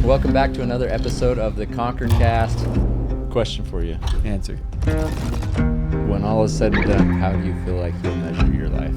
Welcome back to another episode of the Conquer Cast. Question for you. Answer. When all is said and done, how do you feel like you'll measure your life?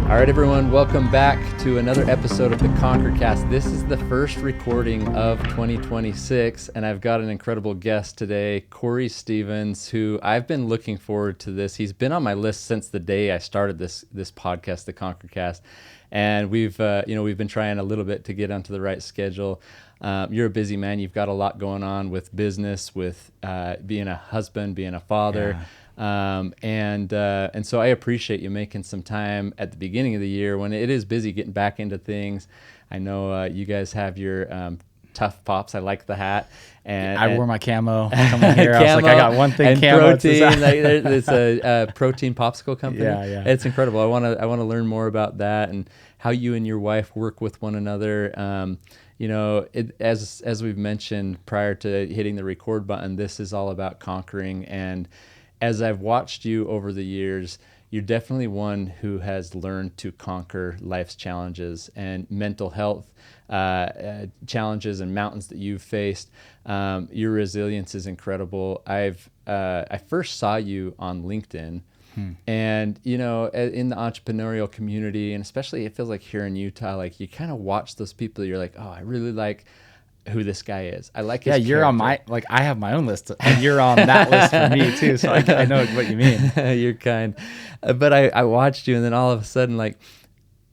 All right, everyone, welcome back to another episode of the Conquer Cast. This is the first recording of 2026, and I've got an incredible guest today, Kory Stevens, who I've been looking forward to this. He's been on my list since the day I started this podcast, the Conquer Cast, and we've been trying a little bit to get onto the right schedule. You're a busy man. You've got a lot going on with business, with being a husband, being a father. Yeah. And so I appreciate you making some time at the beginning of the year when it is busy getting back into things. I know you guys have your tough pops. I like the hat. And I wore my camo coming here. I was like, I got one thing. And camo. Protein. It's a protein popsicle company. Yeah. It's incredible. I want to learn more about that and how you and your wife work with one another. As we've mentioned prior to hitting the record button, this is all about conquering. And as I've watched you over the years, you're definitely one who has learned to conquer life's challenges and mental health challenges and mountains that you've faced. Your resilience is incredible. I first saw you on LinkedIn, and in the entrepreneurial community, and especially it feels like here in Utah, like you kind of watch those people. You're like, oh, I really like who this guy is. I like his you're character. on my, I have my own list, and you're on that list for me too, so I know what you mean. You're kind. But I watched you, and then all of a sudden, like,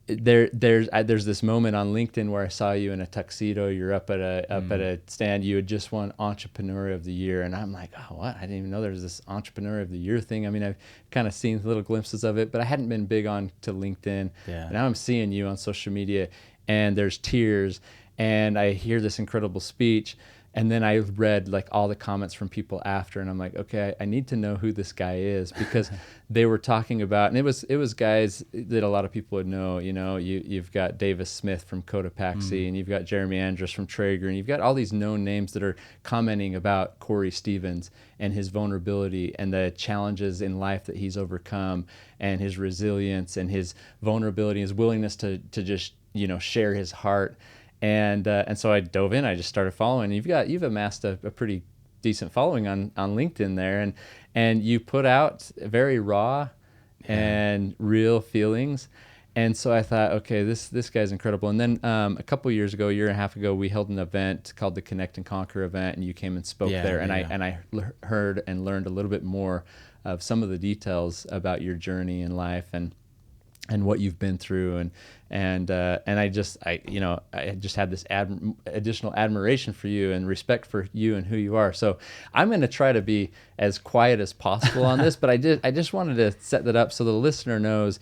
there's this moment on LinkedIn where I saw you in a tuxedo. You're up at a stand. You had just won Entrepreneur of the Year, and I'm like, oh, what? I didn't even know there was this Entrepreneur of the Year thing. I mean, I've kind of seen little glimpses of it, but I hadn't been big on to LinkedIn. Yeah. Now I'm seeing you on social media, and there's tears. And I hear this incredible speech, and then I read like all the comments from people after, and I'm like, okay, I need to know who this guy is, because they were talking about, and it was guys that a lot of people would know. You've got Davis Smith from Cotopaxi, and you've got Jeremy Andrus from Traeger, and you've got all these known names that are commenting about Kory Stevens and his vulnerability and the challenges in life that he's overcome, and his resilience and his vulnerability, his willingness to just share his heart. And so I dove in. I just started following. You've amassed a pretty decent following on LinkedIn there, and you put out very raw and real feelings. And so I thought, okay, this guy's incredible. And then a couple years ago, a year and a half ago, we held an event called the Connect and Conquer event, and you came and spoke there. And I heard and learned a little bit more of some of the details about your journey in life and what you've been through, and I just had this additional admiration for you and respect for you and who you are. So I'm going to try to be as quiet as possible on this, but I just wanted to set that up so the listener knows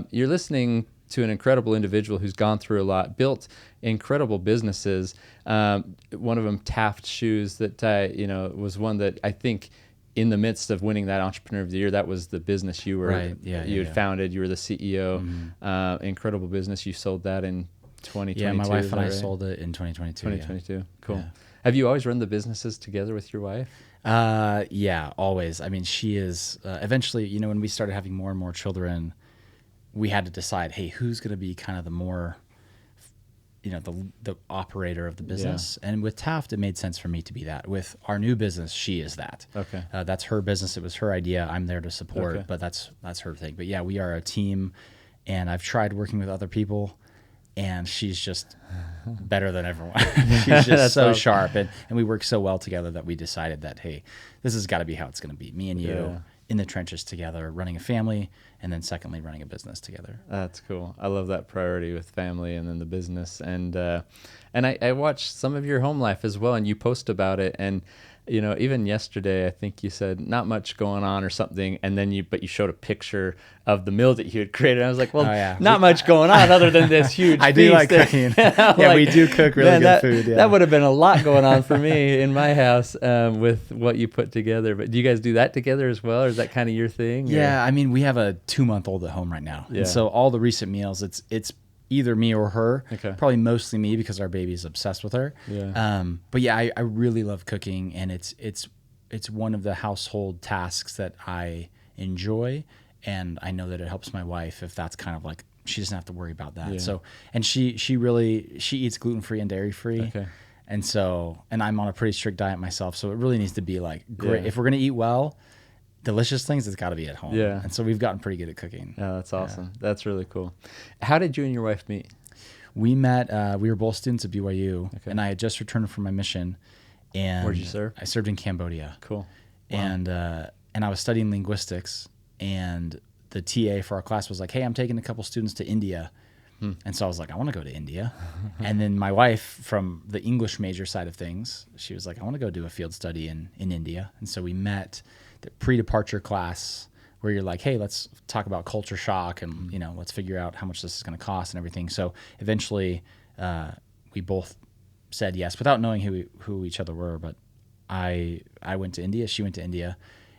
you're listening to an incredible individual who's gone through a lot, built incredible businesses. One of them, Taft Shoes, that was one that I think, in the midst of winning that Entrepreneur of the Year, that was the business you were had founded. You were the CEO. Incredible business. You sold that in 2022. Yeah, my wife and I sold it in 2022. 2022. Yeah. Cool. Yeah. Have you always run the businesses together with your wife? Yeah, always. I mean, she is. Eventually, when we started having more and more children, we had to decide, hey, who's going to be kind of the more, the operator of the business. Yeah. And with Taft, it made sense for me to be that. With our new business, she is that. Okay. That's her business. It was her idea. I'm there to support, but that's her thing. But yeah, we are a team, and I've tried working with other people, and she's just better than everyone. She's just so sharp, and we work so well together that we decided that, hey, this has got to be how it's going to be. Me and you in the trenches together, running a family, and then secondly, running a business together. That's cool. I love that priority with family and then the business. And I watched some of your home life as well, and you post about it. And even yesterday, I think you said not much going on or something, and then you showed a picture of the meal that you had created. I was like, well, not much going on other than this huge I do like cooking. We do cook really good food. Yeah. That would have been a lot going on for me in my house with what you put together. But do you guys do that together as well, or is that kind of your thing? Yeah, I mean, we have a 2-month-old at home right now, and so all the recent meals, it's either me or her. Okay. Probably mostly me because our baby's obsessed with her. Yeah. But yeah, I really love cooking, and it's it's one of the household tasks that I enjoy, and I know that it helps my wife if that's kind of like, she doesn't have to worry about that. Yeah. So, and she eats gluten-free and dairy-free. Okay. And so, and I'm on a pretty strict diet myself. So it really needs to be like great. Yeah. If we're going to eat well, delicious things, it's got to be at home. Yeah. And so we've gotten pretty good at cooking. Yeah, that's awesome. That's really cool. How did you and your wife meet? We met, we were both students at BYU, Okay. and I had just returned from my mission. And Where'd you serve? I served in Cambodia. Cool. Wow. And I was studying linguistics, and the TA for our class was like, hey, I'm taking a couple students to India. And so I was like, I want to go to India. And then my wife, from the English major side of things, she was like, I want to go do a field study in India. And so we met the pre-departure class where you're like, hey, let's talk about culture shock and, you know, let's figure out how much this is going to cost and everything. So eventually we both said yes without knowing who each other were. But I went to India, she went to India.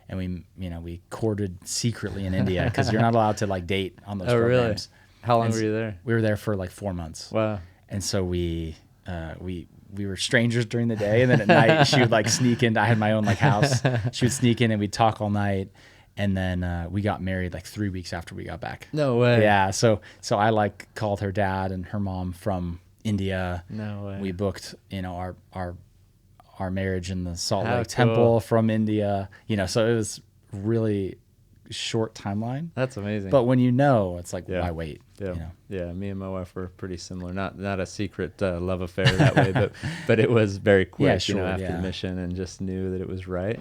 And we courted secretly in India because you're not allowed to like date on those programs. Really? How long were you there? We were there for like 4 months. Wow. And so we were strangers during the day, and then at night she would like sneak in. I had my own like house. She would sneak in and we'd talk all night. And then we got married like 3 weeks after we got back. No way. Yeah. So I like called her dad and her mom from India. No way. We booked, our marriage in the Salt How Lake cool. Temple from India. So it was really short timeline. That's amazing. But when it's like, why wait? Yeah. Yeah. Me and my wife were pretty similar. Not a secret love affair that way, but it was very quick, after the mission, and just knew that it was right.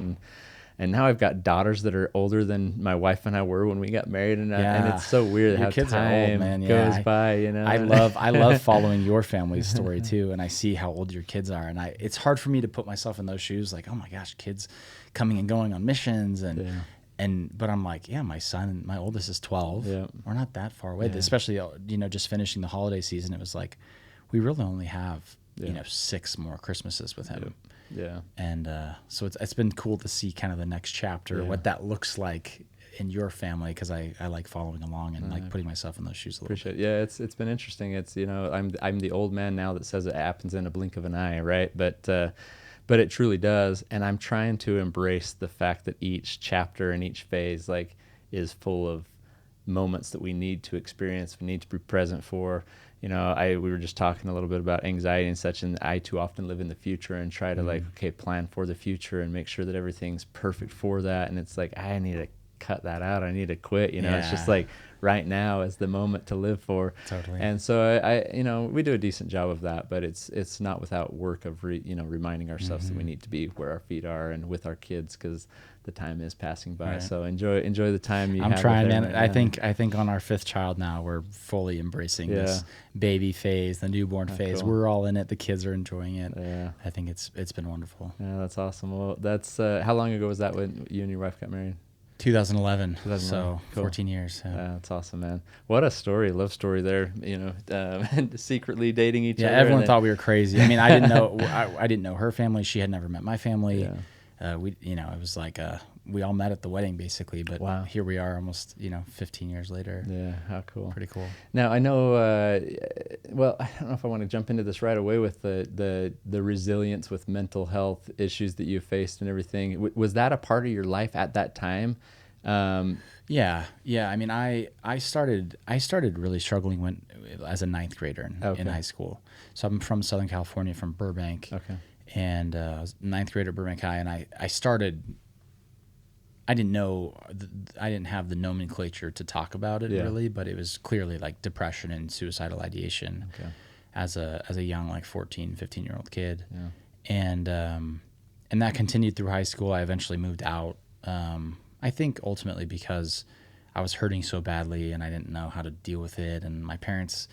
And now I've got daughters that are older than my wife and I were when we got married, and it's so weird how kids time are old, man. goes by. I love following your family's story too, and I see how old your kids are, and it's hard for me to put myself in those shoes. Like, oh my gosh, kids coming and going on missions, but I'm like, my oldest is 12. Yeah. We're not that far away. Yeah. Especially, just finishing the holiday season, it was like, we really only have, 6 more Christmases with him. Yeah. And so it's been cool to see kind of the next chapter, what that looks like in your family, because I like following along and like putting myself in those shoes a little bit. Yeah, it's been interesting. It's, I'm the old man now that says it happens in a blink of an eye, right? But it truly does, and I'm trying to embrace the fact that each chapter and each phase is full of moments that we need to experience, we need to be present for. We were just talking a little bit about anxiety and such, and I too often live in the future and try to plan for the future and make sure that everything's perfect for that. And it's like, I need to cut that out. I need to quit. It's just like right now is the moment to live for. Totally. And so I we do a decent job of that, but it's not without work of reminding ourselves that we need to be where our feet are and with our kids, because the time is passing by. Right. So enjoy the time you have. I'm trying, man. I think on our 5th child now, we're fully embracing this baby phase, the newborn phase. Cool. We're all in it. The kids are enjoying it. Yeah. I think it's been wonderful. Yeah, that's awesome. Well, that's how long ago was that when you and your wife got married? 2011. So cool. 14 years. Yeah. That's awesome, man. What a story, love story there. Secretly dating each other. Yeah, everyone thought we were crazy. I mean, I didn't know. I didn't know her family. She had never met my family. Yeah. It was like we all met at the wedding basically. But here we are, almost 15 years later. Yeah, how cool. Pretty cool. Now I know. Well, I don't know if I want to jump into this right away with the resilience with mental health issues that you faced and everything. Was that a part of your life at that time? Yeah. I mean, I started really struggling as a 9th grader in high school. So I'm from Southern California, from Burbank. Okay. And I was 9th grade at Burbank High, and I didn't know, I didn't have the nomenclature to talk about it really, but it was clearly like depression and suicidal ideation as a young, like 14, 15-year-old kid. Yeah. And that continued through high school. I eventually moved out. I think ultimately because I was hurting so badly and I didn't know how to deal with it, and my parents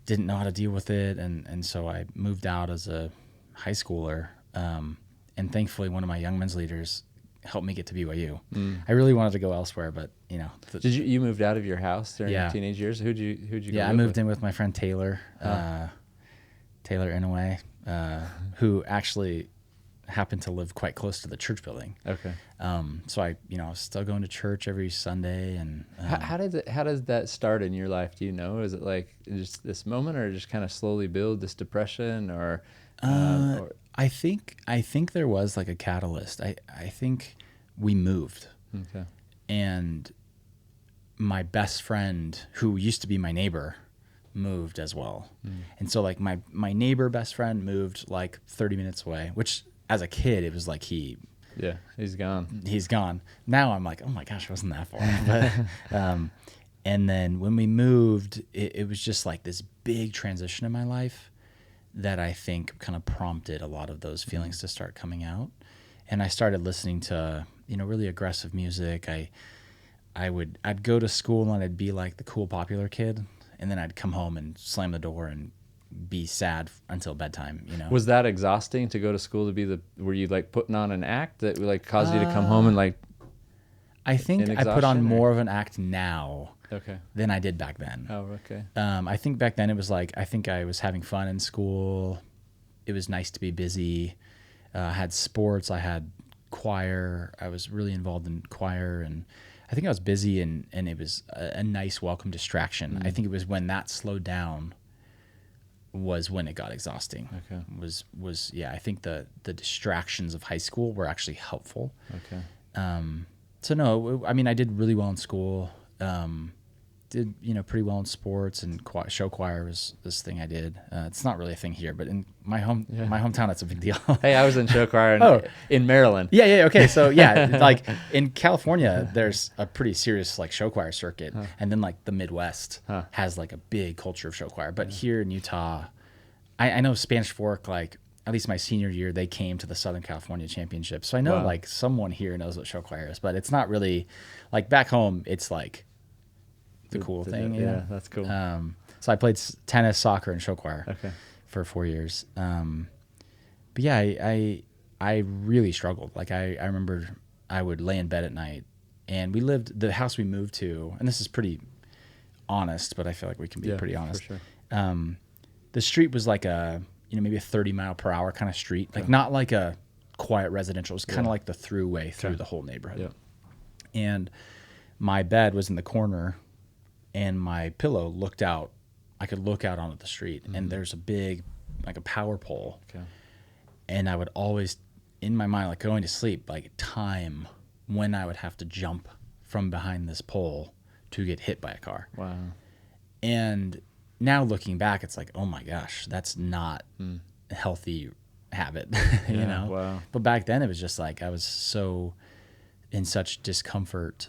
didn't know how to deal with it, and so I moved out as a high schooler, and thankfully one of my young men's leaders helped me get to BYU. I really wanted to go elsewhere, but Did you moved out of your house during your teenage years? Who'd you go I moved in with my friend Taylor, Taylor Inouye, who actually happened to live quite close to the church building. Okay. So I was still going to church every Sunday. And how does that start in your life? Do you know? Is it like just this moment, or just kind of slowly build this depression, or I think there was like a catalyst. I think we moved, Okay. and my best friend, who used to be my neighbor, moved as well. And so like my neighbor best friend moved like 30 minutes away, which as a kid it was like he's gone. Now I'm like, oh my gosh, it wasn't that far. But and then when we moved, it was just like this big transition in my life that I think kind of prompted a lot of those feelings to start coming out. And I started listening to, really aggressive music. I'd go to school and I'd be like the cool popular kid, and then I'd come home and slam the door and be sad until bedtime. Was that exhausting to go to school to be were you like putting on an act that like caused you to come home and like? I think I put on more of an act now. Okay. Than I did back then. Oh, okay. I think back then it was like, I think I was having fun in school. It was nice to be busy. I had sports. I had choir. I was really involved in choir, and I think I was busy, and it was a nice, welcome distraction. I think it was when that slowed down was when it got exhausting. Okay. I think the distractions of high school were actually helpful. Okay. So no, I mean, I did really well in school. Did pretty well in sports, and show choir was this thing I did. It's not really a thing here, but in my hometown, it's a big deal. Hey, I was in show choir in Maryland. Yeah. Okay. So yeah, like in California, there's a pretty serious like show choir circuit, and then like the Midwest has like a big culture of show choir. But here in Utah, I know Spanish Fork, like at least my senior year, they came to the Southern California Championship. So I know like someone here knows what show choir is, but it's not really like back home. It's like the cool thing. Yeah, that's cool. So I played tennis, soccer, and show choir for 4 years. But yeah, I really struggled. Like I remember I would lay in bed at night, and the house we moved to, and this is pretty honest, but I feel like we can be pretty honest. For sure. The street was like maybe a 30-mile-per-hour kind of street, like not like a quiet residential. It was kind of like the throughway through the whole neighborhood. Yeah. And my bed was in the corner, and my pillow looked out. I could look out onto the street, and there's a big, like a power pole. Okay. And I would always, in my mind, like going to sleep, like time when I would have to jump from behind this pole to get hit by a car. Wow. And now looking back, it's like, oh my gosh, that's not a healthy habit, Wow. But back then it was just like, I was so in such discomfort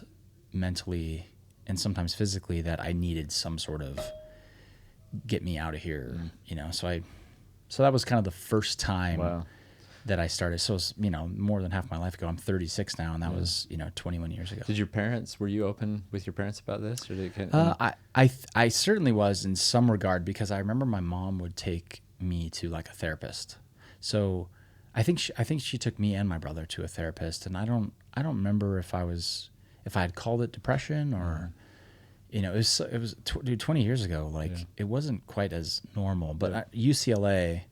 mentally and sometimes physically that I needed some sort of get me out of here, So that was kind of the first time that I started. So it was, more than half my life ago. I'm 36 now, and that was, 21 years ago. Were you open with your parents about this? Or I certainly was in some regard, because I remember my mom would take me to like a therapist. So I think she took me and my brother to a therapist, and I don't remember if I had called it depression or, it was 20 years ago. Like it wasn't quite as normal, but UCLA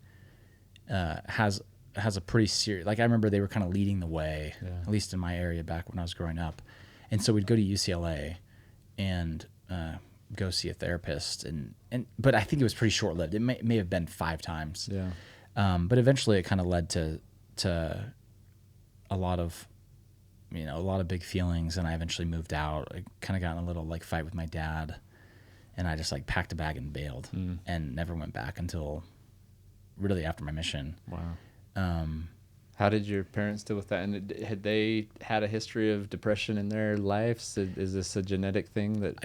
has a pretty serious, like I remember they were kind of leading the way, at least in my area back when I was growing up. And so we'd go to UCLA and go see a therapist, but I think it was pretty short lived. It may have been 5 times. Yeah. But eventually it kind of led to a lot of big feelings, and I eventually moved out. I kind of got in a little like fight with my dad, and I just like packed a bag and bailed and never went back until really after my mission. Wow. How did your parents deal with that? And had they had a history of depression in their lives? Is this a genetic thing that?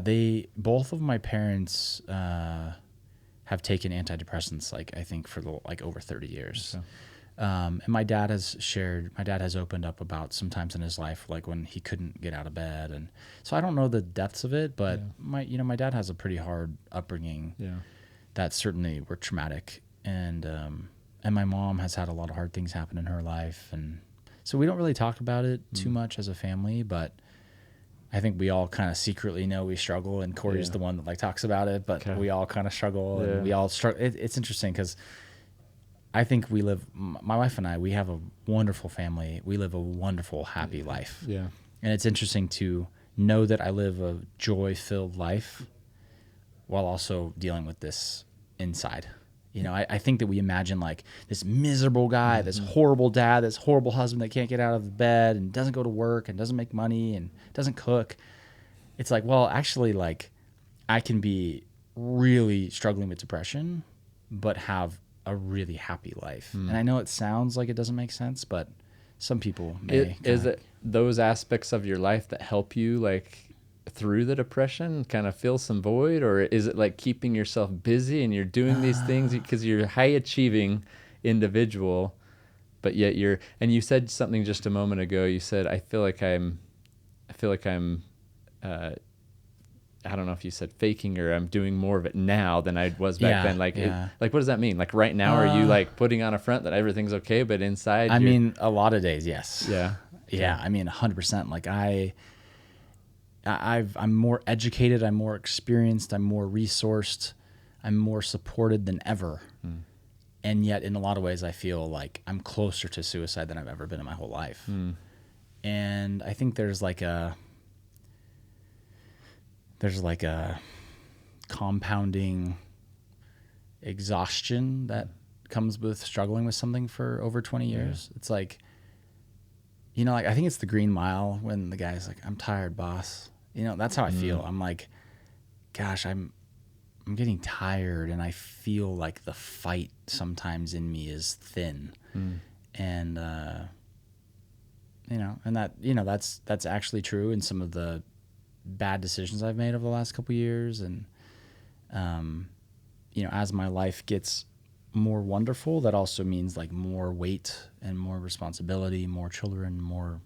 They both of my parents have taken antidepressants, like I think for over 30 years. Okay. And my dad has opened up about sometimes in his life, like when he couldn't get out of bed. And so I don't know the depths of it, but my dad has a pretty hard upbringing that certainly were traumatic. And my mom has had a lot of hard things happen in her life. And so we don't really talk about it too much as a family, but I think we all kind of secretly know we struggle, and Kory's the one that like talks about it, but we all kind of struggle and we all struggle. It's interesting because I think my wife and I, we have a wonderful family. We live a wonderful, happy life. Yeah. And it's interesting to know that I live a joy-filled life while also dealing with this inside, You know, I think that we imagine like this miserable guy, this horrible dad, this horrible husband that can't get out of the bed and doesn't go to work and doesn't make money and doesn't cook. It's like, well, actually, like, I can be really struggling with depression, but have a really happy life. And I know it sounds like it doesn't make sense, but some people may. Is it those aspects of your life that help you, like, through the depression, kind of fill some void, or is it like keeping yourself busy and you're doing these things because you're a high achieving individual, but yet and you said something just a moment ago. You said, I feel like I'm I don't know if you said faking or I'm doing more of it now than I was back then. Like, like, what does that mean? Like right now, are you like putting on a front that everything's okay, but inside? I mean, a lot of days, yes. Yeah. I mean, 100%. Like I'm more educated, I'm more experienced, I'm more resourced, I'm more supported than ever. And yet in a lot of ways I feel like I'm closer to suicide than I've ever been in my whole life. And I think there's like a compounding exhaustion that comes with struggling with something for over 20 years. It's like, you know, like I think it's the Green Mile when the guy's like, I'm tired, boss. You know, that's how I feel. I'm like, gosh, I'm getting tired, and I feel like the fight sometimes in me is thin. And you know, and that, you know, that's actually true in some of the bad decisions I've made over the last couple of years. And you know, as my life gets more wonderful, that also means like more weight and more responsibility, more children, more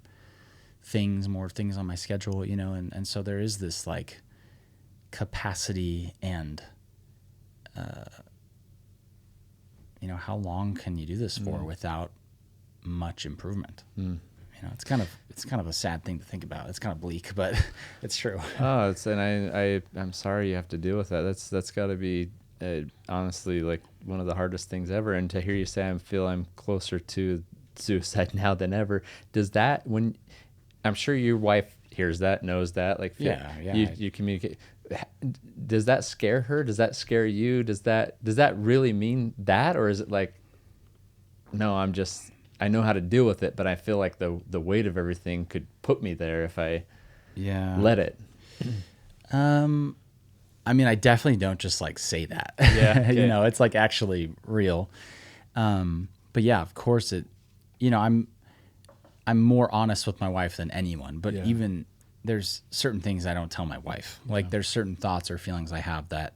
things on my schedule, you know, and so there is this like capacity and you know, how long can you do this for without much improvement? You know, it's kind of a sad thing to think about. It's kind of bleak, but it's true. Oh, I'm sorry you have to deal with that. That's got to be honestly like one of the hardest things ever. And to hear you say I'm closer to suicide now than ever, does that, when I'm sure your wife hears that, knows that, like you communicate, does that scare her? Does that scare you? Does that really mean that, or is it like, no, I know how to deal with it, but I feel like the weight of everything could put me there if I let it. I mean, I definitely don't just like say that. You know, it's like actually real. But yeah, of course you know, I'm more honest with my wife than anyone, but even there's certain things I don't tell my wife. Like there's certain thoughts or feelings I have that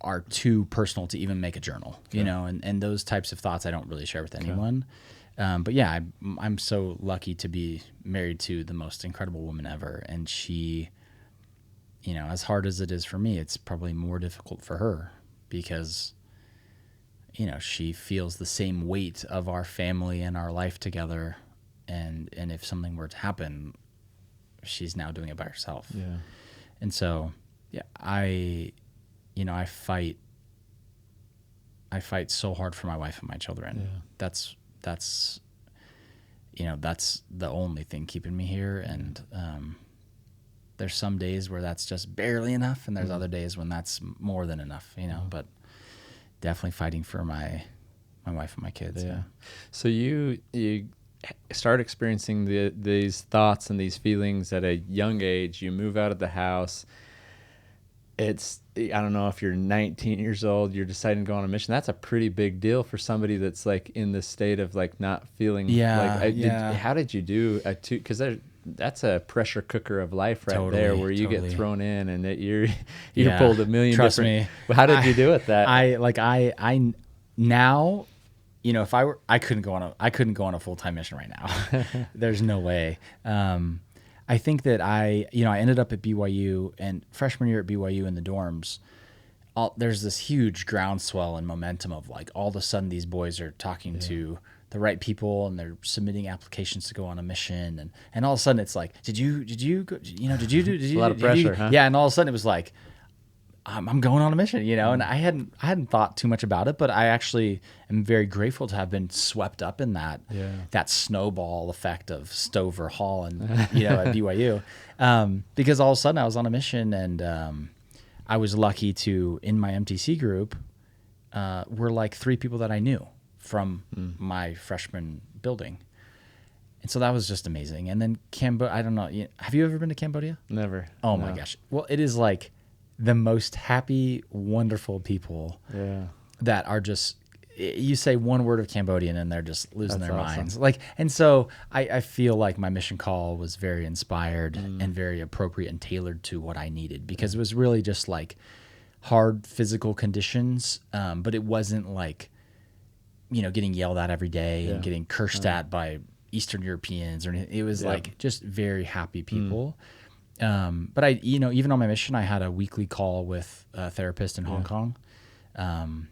are too personal to even make a journal, you know, and those types of thoughts I don't really share with anyone. But yeah, I'm so lucky to be married to the most incredible woman ever. And she, you know, as hard as it is for me, it's probably more difficult for her because, you know, she feels the same weight of our family and our life together. And if something were to happen, she's now doing it by herself. And so, yeah, I fight so hard for my wife and my children. That's you know, that's the only thing keeping me here. And there's some days where that's just barely enough, and there's other days when that's more than enough, you know. But definitely fighting for my wife and my kids. So you start experiencing these thoughts and these feelings at a young age. You move out of the house. I don't know if you're 19 years old, you're deciding to go on a mission. That's a pretty big deal for somebody that's like in this state of like not feeling. How did you do because that's a pressure cooker of life there, where you get thrown in and you're pulled a million. Trust me. Well, how did you do with that? I now, you know, if I couldn't go on a full-time mission right now. There's no way. I think that I ended up at BYU, and freshman year at BYU in the dorms, there's this huge groundswell and momentum of like all of a sudden these boys are talking to the right people and they're submitting applications to go on a mission, and all of a sudden it's like, did you a lot of pressure, huh? Yeah, and all of a sudden it was like, I'm going on a mission, you know, and I hadn't thought too much about it, but I actually am very grateful to have been swept up in that snowball effect of Stover Hall and, you know, at BYU, because all of a sudden I was on a mission, and I was lucky to, in my MTC group, were like 3 people that I knew from my freshman building. And so that was just amazing. And then Cambodia, I don't know. Have you ever been to Cambodia? Never. Oh No. my gosh. Well, it is like the most happy, wonderful people that are just, you say one word of Cambodian and they're just losing their minds. Like, and so I feel like my mission call was very inspired and very appropriate and tailored to what I needed, because it was really just like hard physical conditions. But it wasn't like, getting yelled at every day and getting cursed at by Eastern Europeans or anything. It was like just very happy people. But I, even on my mission, I had a weekly call with a therapist in Hong Kong. And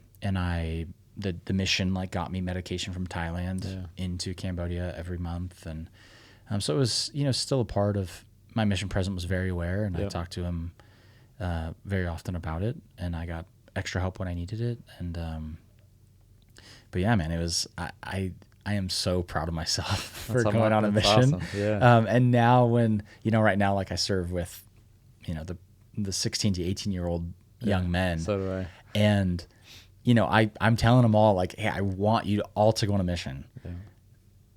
the mission like got me medication from Thailand into Cambodia every month. And, so it was, still a part of my mission. President was very aware, and I talked to him, very often about it, and I got extra help when I needed it. And, but yeah, man, it was, I am so proud of myself for going on a mission. Awesome. Yeah. And now when, right now, like I serve with, the 16 to 18-year-old young men. So do I. And, I'm telling them all like, hey, I want you all to go on a mission. Yeah.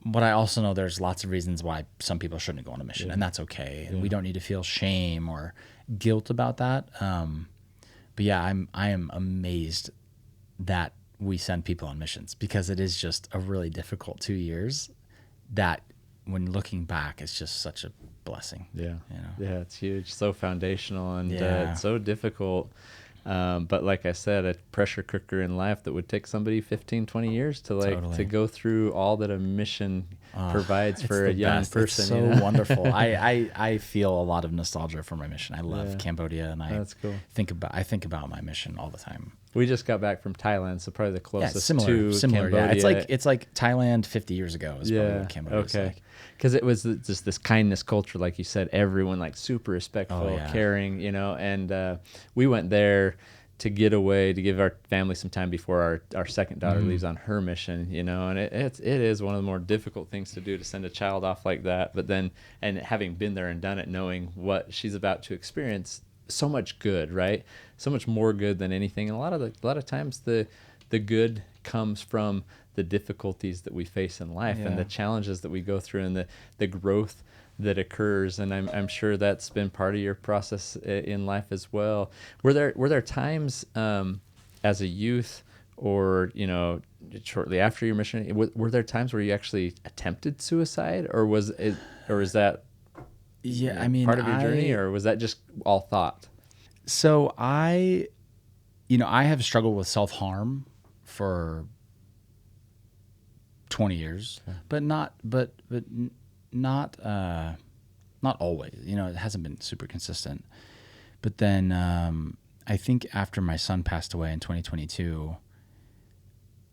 But I also know there's lots of reasons why some people shouldn't go on a mission, and that's okay. And we don't need to feel shame or guilt about that. But yeah, I am amazed that we send people on missions, because it is just a really difficult 2 years that, when looking back, it's just such a blessing. Yeah. Yeah, it's huge. So foundational, and it's so difficult. But like I said, a pressure cooker in life that would take somebody 15, 20 years to to go through all that a mission provides for a young person. It's so wonderful. I feel a lot of nostalgia for my mission. I love Cambodia, and that's cool. think about my mission all the time. We just got back from Thailand, so probably the closest to similar. Cambodia. Yeah, it's like Thailand 50 years ago is probably what Cambodia was like. Because it was just this kindness culture, like you said, everyone like super respectful, caring, and we went there to get away, to give our family some time before our second daughter leaves on her mission, and it is one of the more difficult things to do, to send a child off like that. But then, and having been there and done it, knowing what she's about to experience, so much good, right? So much more good than anything. And a lot of times the good comes from the difficulties that we face in life and the challenges that we go through, and the growth that occurs. And I'm sure that's been part of your process in life as well. Were there times as a youth, or shortly after your mission, were there times where you actually attempted suicide, or is that part of your journey, or was that just all thought? So I have struggled with self-harm for 20 years, but not always. It hasn't been super consistent. But then I think after my son passed away in 2022,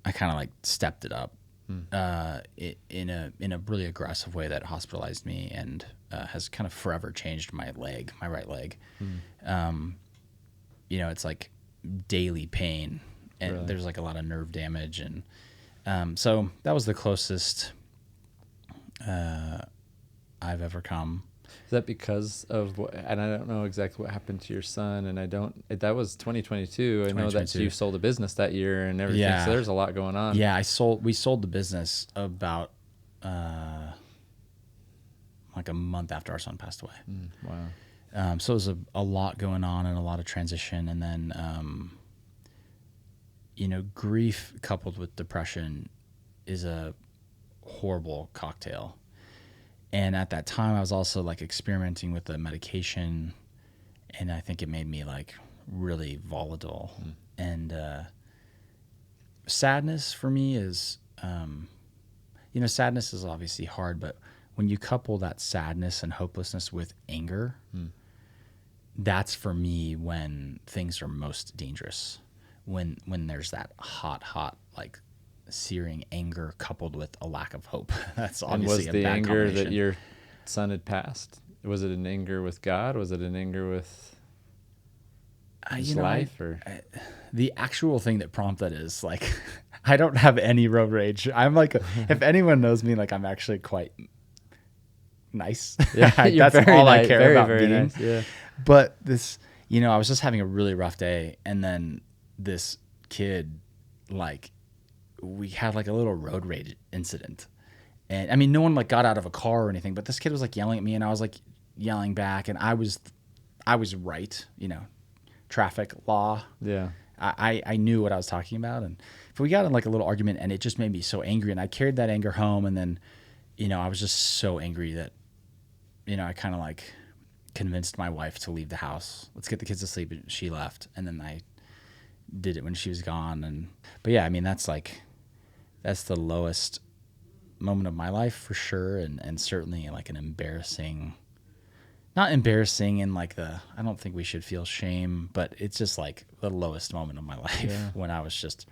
I kind of like stepped it up in a really aggressive way that hospitalized me, and has kind of forever changed my right leg. It's like daily pain, and there's like a lot of nerve damage, and so that was the closest I've ever come. Is that because of and I don't know exactly what happened to your son, and that was 2022. I know that you sold a business that year and everything, so there's a lot going on. Yeah, we sold the business about like a month after our son passed away. Wow. So it was a lot going on and a lot of transition, and then grief coupled with depression is a horrible cocktail. And at that time, I was also like experimenting with the medication, and I think it made me like really volatile. And sadness for me is, sadness is obviously hard, but when you couple that sadness and hopelessness with anger, that's for me when things are most dangerous. When there's that hot like searing anger coupled with a lack of hope. That's obviously a bad combination. And was the anger that your son had passed, was it an anger with God? Was it an anger with his life? The actual thing that prompted is like, I don't have any road rage. I'm like, if anyone knows me, like I'm actually quite nice. Yeah, that's all I care about being. Nice. Yeah. But this, I was just having a really rough day, and then this kid like we had like a little road rage incident. And I mean, no one like got out of a car or anything, but this kid was like yelling at me and I was like yelling back, and I was right, you know, traffic law. Yeah. I knew what I was talking about. And if we got in like a little argument, and it just made me so angry, and I carried that anger home. And then, you know, I was just so angry that, you know, I kind of like convinced my wife to leave the house. Let's get the kids to sleep. And she left. And then I did it when she was gone. But yeah, I mean, that's the lowest moment of my life for sure. And certainly like an embarrassing, not embarrassing in like I don't think we should feel shame, but it's just like the lowest moment of my life when I was just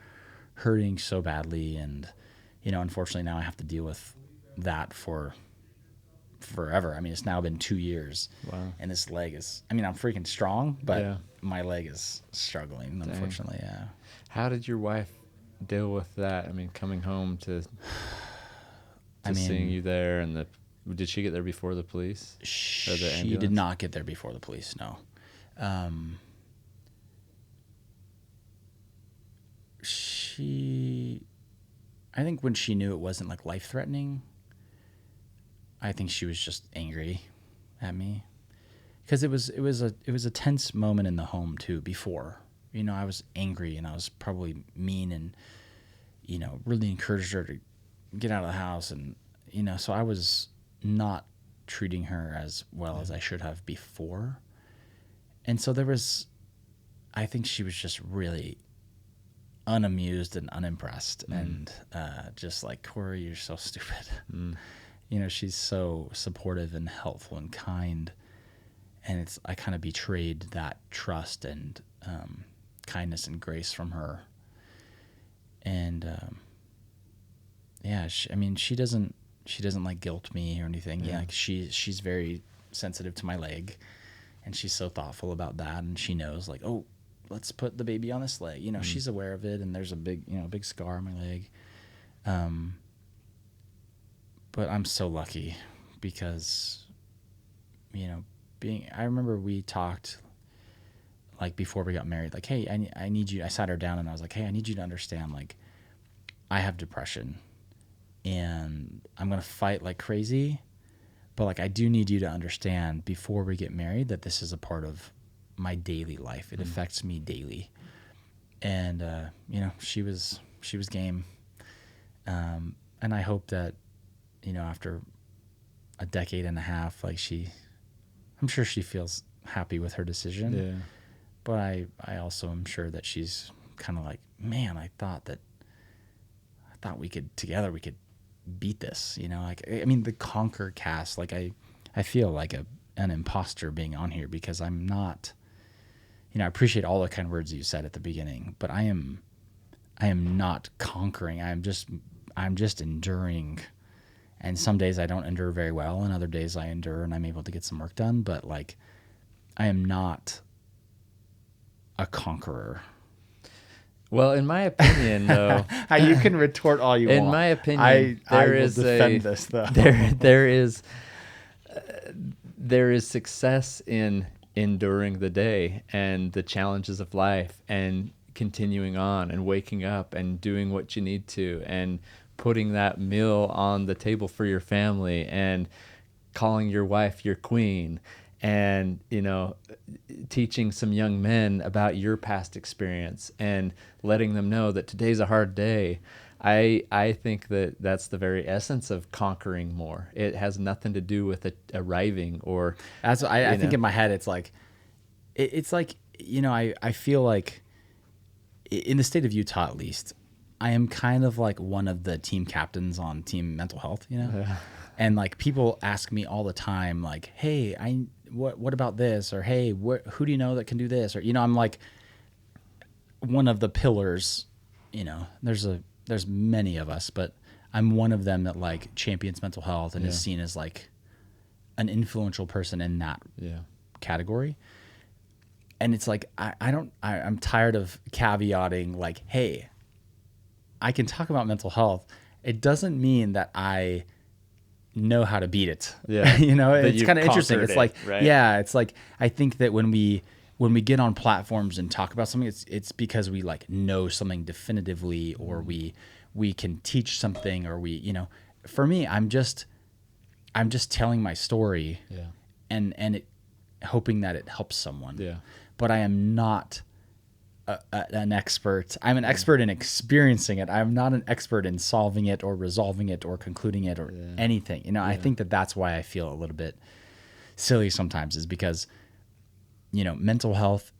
hurting so badly. And, you know, unfortunately now I have to deal with that for forever. I mean, it's now been 2 years. Wow. And this leg is, I mean, I'm freaking strong, but my leg is struggling, unfortunately. Dang. Yeah. How did your wife deal with that? I mean, coming home to seeing you there, and did she get there before the police? Or the ambulance? She did not get there before the police, no. I think when she knew it wasn't like life-threatening, I think she was just angry at me, because it was a tense moment in the home too. Before, you know, I was angry and I was probably mean, and, you know, really encouraged her to get out of the house, and, you know, so I was not treating her as well as I should have before. And so I think she was just really unamused and unimpressed, and just like, Kory, you're so stupid. You know, she's so supportive and helpful and kind, and I kind of betrayed that trust and kindness and grace from her. And I mean, she doesn't like guilt me or anything. Yeah, like she's very sensitive to my leg, and she's so thoughtful about that, and she knows like, oh, let's put the baby on this leg. You know, she's aware of it, and there's a big scar on my leg. But I'm so lucky because, you know, I remember we talked like before we got married, like, hey, I need you. I sat her down and I was like, hey, I need you to understand, like, I have depression and I'm going to fight like crazy, but like, I do need you to understand before we get married that this is a part of my daily life. It affects me daily. And, you know, she was game. And I hope that, you know, after a decade and a half, like I'm sure she feels happy with her decision. Yeah. But I also am sure that she's kind of like, man, I thought we could beat this, you know, like, I mean, the Conquer cast, like I feel like an imposter being on here, because I'm not, you know, I appreciate all the kind words you said at the beginning, but I am not conquering. I'm just enduring. And some days I don't endure very well, and other days I endure and I'm able to get some work done. But like, I am not a conqueror. Well, in my opinion, though, you can retort all you want. In my opinion, I will defend this, though. There is success in enduring the day and the challenges of life, and continuing on and waking up and doing what you need to, and putting that meal on the table for your family, and calling your wife your queen, and, you know, teaching some young men about your past experience and letting them know that today's a hard day. I think that that's the very essence of conquering more. It has nothing to do with arriving or. That's what I think in my head. It's like, you know, I feel like in the state of Utah, at least, I am kind of like one of the team captains on team mental health, you know? Yeah. And like, people ask me all the time, like, hey, what about this? Or, hey, who do you know that can do this? Or, you know, I'm like one of the pillars, you know, there's many of us, but I'm one of them that like champions mental health and is seen as like an influential person in that category. And it's like, I'm tired of caveating like, hey, I can talk about mental health. It doesn't mean that I know how to beat it. Yeah. You know, it's kind of interesting. It's like, right? Yeah, it's like, I think that when we when we get on platforms and talk about something, it's because we like know something definitively, or we can teach something, or we, you know, for me, I'm just telling my story, and it, hoping that it helps someone. Yeah. But I am not an expert. I'm an expert in experiencing it. I'm not an expert in solving it or resolving it or concluding it or anything. You know, I think that that's why I feel a little bit silly sometimes, is because, you know, mental health,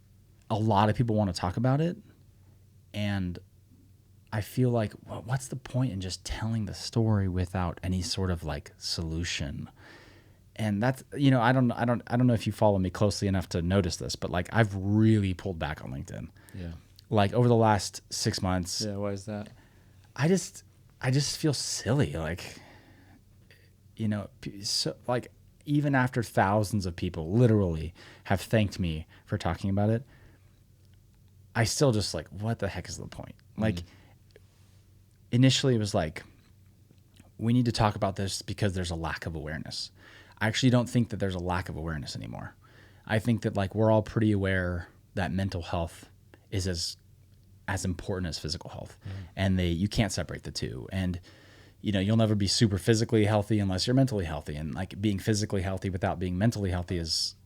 a lot of people want to talk about it. And I feel like, well, what's the point in just telling the story without any sort of like solution? And that's, you know, I don't know if you follow me closely enough to notice this, but like I've really pulled back on LinkedIn. Yeah. Like over the last 6 months. Yeah. Why is that? I just feel silly. Like, you know, so like even after thousands of people literally have thanked me for talking about it, I still just like, what the heck is the point? Like initially it was like, we need to talk about this because there's a lack of awareness. I actually don't think that there's a lack of awareness anymore. I think that like we're all pretty aware that mental health is as important as physical health, and you can't separate the two. And you know, you'll never be super physically healthy unless you're mentally healthy, and like being physically healthy without being mentally healthy is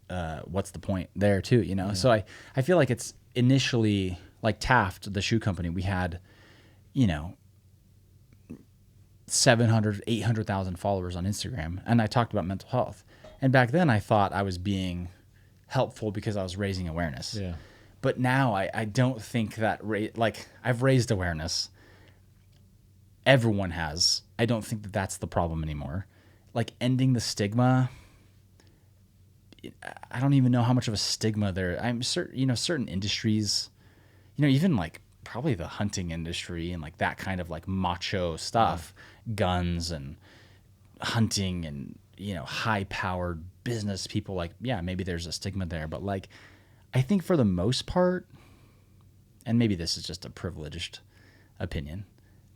what's the point there too, you know? So I feel like it's initially like Taft, the shoe company, we had, you know, 700, 800,000 followers on Instagram. And I talked about mental health. And back then I thought I was being helpful because I was raising awareness. Yeah. But now I don't think that, like I've raised awareness. Everyone has. I don't think that that's the problem anymore. Like ending the stigma. I don't even know how much of a stigma there. I'm certain, you know, certain industries, you know, even like probably the hunting industry and like that kind of like macho stuff, guns and hunting and, you know, high powered business people, like, yeah, maybe there's a stigma there, but like, I think for the most part, and maybe this is just a privileged opinion,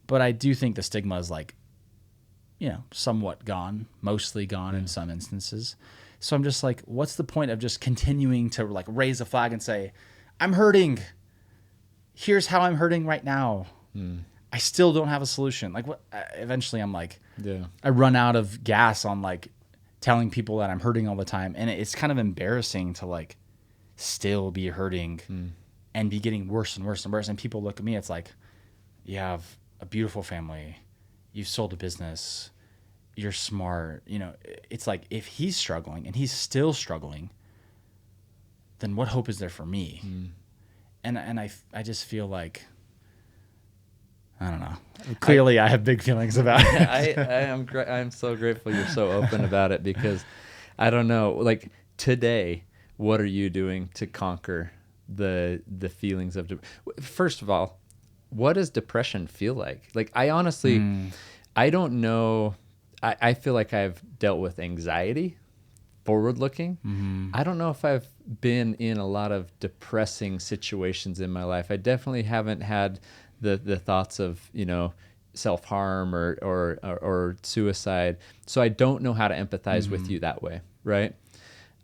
but I do think the stigma is like, you know, somewhat gone, mostly gone in some instances. So I'm just like, what's the point of just continuing to like raise a flag and say, I'm hurting. Here's how I'm hurting right now. I still don't have a solution. Like, what? Eventually I'm like, I run out of gas on like telling people that I'm hurting all the time. And it's kind of embarrassing to like still be hurting and be getting worse and worse and worse. And people look at me, it's like, you have a beautiful family. You've sold a business. You're smart. You know, it's like, if he's struggling and he's still struggling, then what hope is there for me? And I just feel like, I don't know. Clearly, I have big feelings about it. I'm so grateful you're so open about it, because I don't know. Like today, what are you doing to conquer the feelings of first of all, what does depression feel like? Like I honestly, I don't know. I feel like I've dealt with anxiety, forward looking. I don't know if I've been in a lot of depressing situations in my life. I definitely haven't had the thoughts of, you know, self-harm or suicide. So I don't know how to empathize with you that way, right?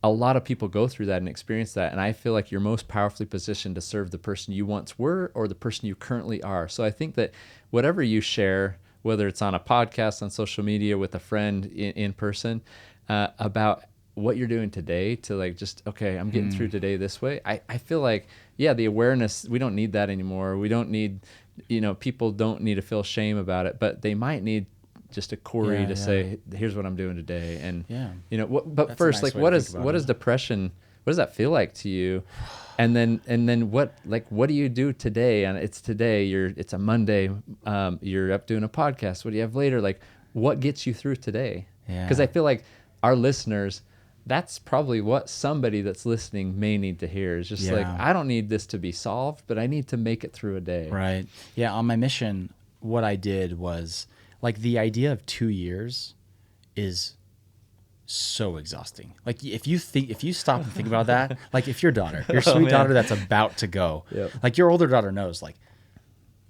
A lot of people go through that and experience that, and I feel like you're most powerfully positioned to serve the person you once were or the person you currently are. So I think that whatever you share, whether it's on a podcast, on social media, with a friend in person, about what you're doing today to like, just, okay, I'm getting through today this way. I feel like, yeah, the awareness, we don't need that anymore. We don't need, you know, people don't need to feel shame about it, but they might need just a Kory to say, here's what I'm doing today. And, you know, but that's first, nice, like, what is depression? What does that feel like to you? And then what do you do today? And it's today, it's a Monday. You're up doing a podcast. What do you have later? Like, what gets you through today? Because I feel like our listeners, that's probably what somebody that's listening may need to hear, is just like, I don't need this to be solved, but I need to make it through a day. Right. Yeah. On my mission, what I did was, like, the idea of 2 years is so exhausting. Like, if you stop and think about that, like if your sweet daughter that's about to go, like your older daughter knows, like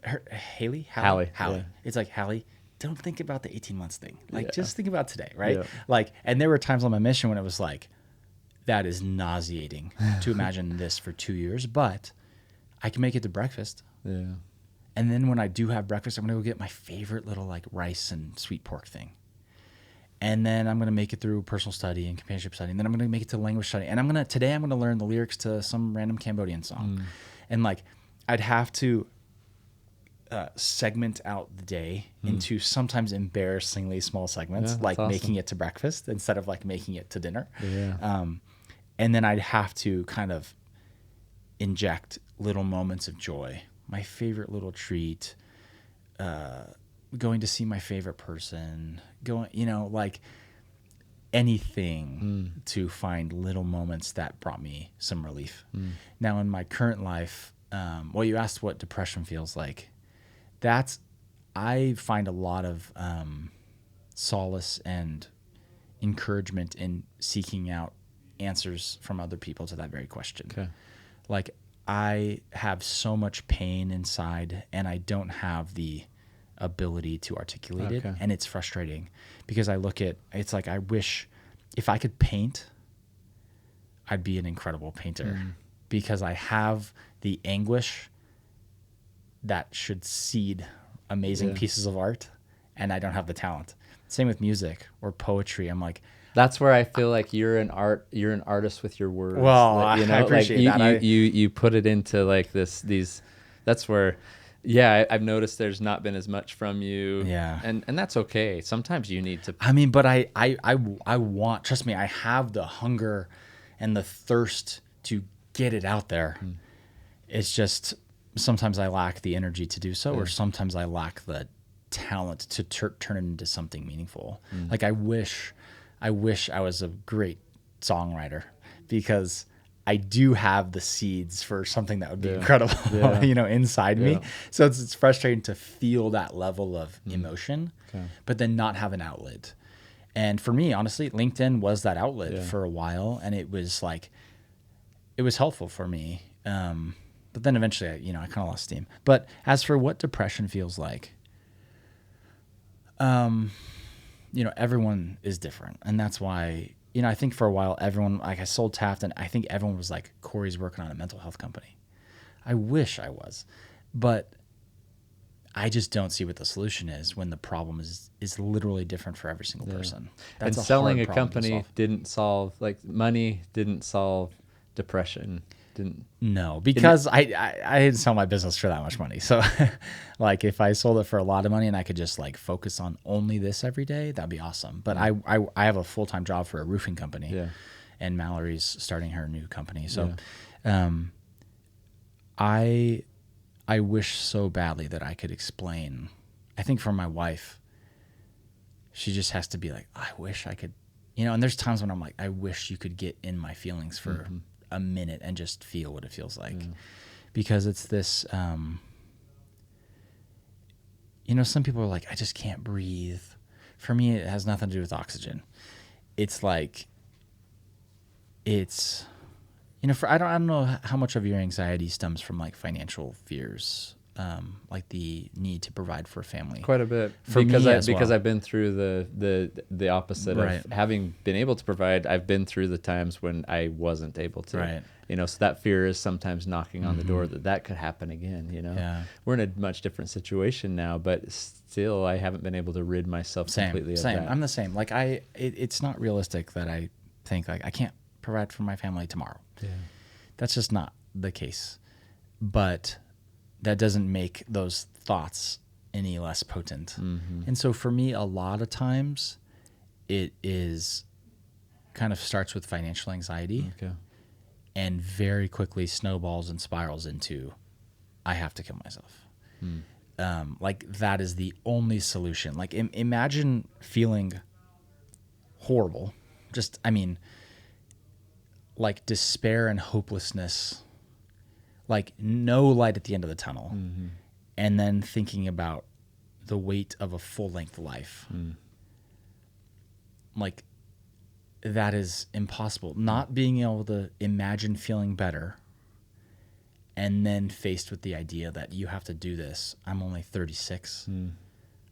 Hallie. Yeah. It's like, Hallie, don't think about the 18 months thing. Like, just think about today, right? Yeah. Like, and there were times on my mission when it was like, that is nauseating to imagine this for 2 years, but I can make it to breakfast. Yeah. And then when I do have breakfast, I'm going to go get my favorite little like rice and sweet pork thing. And then I'm going to make it through personal study and companionship study. And then I'm going to make it to language study. And today I'm going to learn the lyrics to some random Cambodian song. And like, I'd have to segment out the day into sometimes embarrassingly small segments, like awesome. Making it to breakfast instead of like making it to dinner. Yeah. And then I'd have to kind of inject little moments of joy. My favorite little treat, going to see my favorite person, like anything to find little moments that brought me some relief. Now in my current life, you asked what depression feels like. I find a lot of solace and encouragement in seeking out answers from other people to that very question. Okay. Like, I have so much pain inside and I don't have the ability to articulate it. And it's frustrating because it's like, I wish if I could paint, I'd be an incredible painter because I have the anguish that should seed amazing pieces of art and I don't have the talent. Same with music or poetry. I'm like, that's where I feel like you're an artist with your words. Well, like, I appreciate that. You put it into like that's where, I've noticed there's not been as much from you. Yeah. And that's okay. Sometimes you need to. I mean, but I want, trust me, I have the hunger and the thirst to get it out there. It's just, sometimes I lack the energy to do so, or sometimes I lack the talent to turn it into something meaningful. Like I wish I was a great songwriter because I do have the seeds for something that would be incredible, inside me. So it's frustrating to feel that level of emotion, but then not have an outlet. And for me, honestly, LinkedIn was that outlet for a while, and it was helpful for me. But then eventually, I kind of lost steam. But as for what depression feels like, everyone is different. And that's why, I think for a while, everyone, like I sold Taft, and I think everyone was like, Kory's working on a mental health company. I wish I was. But I just don't see what the solution is when the problem is literally different for every single person. That's and selling a company didn't solve, like money didn't solve depression. No, because I didn't sell my business for that much money. So like if I sold it for a lot of money and I could just like focus on only this every day, that'd be awesome. But I have a full-time job for a roofing company and Mallory's starting her new company. So I wish so badly that I could explain. I think for my wife, she just has to be like, I wish I could, and there's times when I'm like, I wish you could get in my feelings for a minute and just feel what it feels like, because it's this, some people are like, I just can't breathe. For me, it has nothing to do with oxygen. It's like, I don't know how much of your anxiety stems from like financial fears, like the need to provide for a family. Quite a bit, because I've been through the opposite of having been able to provide. I've been through the times when I wasn't able to. So that fear is sometimes knocking on the door that could happen again. We're in a much different situation now, but still, I haven't been able to rid myself completely of that. I'm the same. Like it's not realistic that I think like I can't provide for my family tomorrow. That's just not the case. But that doesn't make those thoughts any less potent. And so for me, a lot of times it is kind of starts with financial anxiety and very quickly snowballs and spirals into, I have to kill myself. Like that is the only solution. Like imagine feeling horrible. Like despair and hopelessness, like no light at the end of the tunnel, and then thinking about the weight of a full-length life. Like that is impossible. Not being able to imagine feeling better and then faced with the idea that you have to do this. I'm only 36.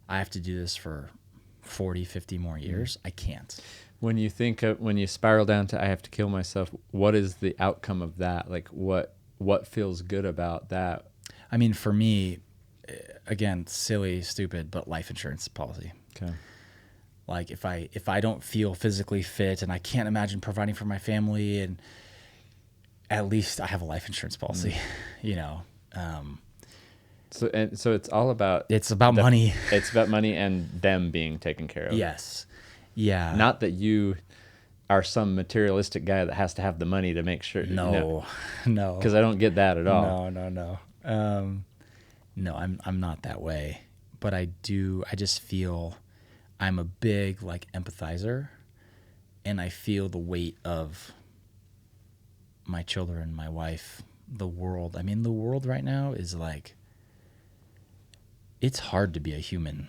I have to do this for 40, 50 more years, I can't. When you think when you spiral down to I have to kill myself, what is the outcome of that? Like what feels good about that? I mean, for me, again, silly, stupid, but life insurance policy. Okay. Like if I don't feel physically fit and I can't imagine providing for my family, and at least I have a life insurance policy, you know. So it's all about money. It's about money and them being taken care of. Yes. Yeah. Not that you are some materialistic guy that has to have the money to make sure. No. Because I don't get that at all. No. No, I'm not that way. But I just feel I'm a big like empathizer, and I feel the weight of my children, my wife, the world. I mean, the world right now is like, it's hard to be a human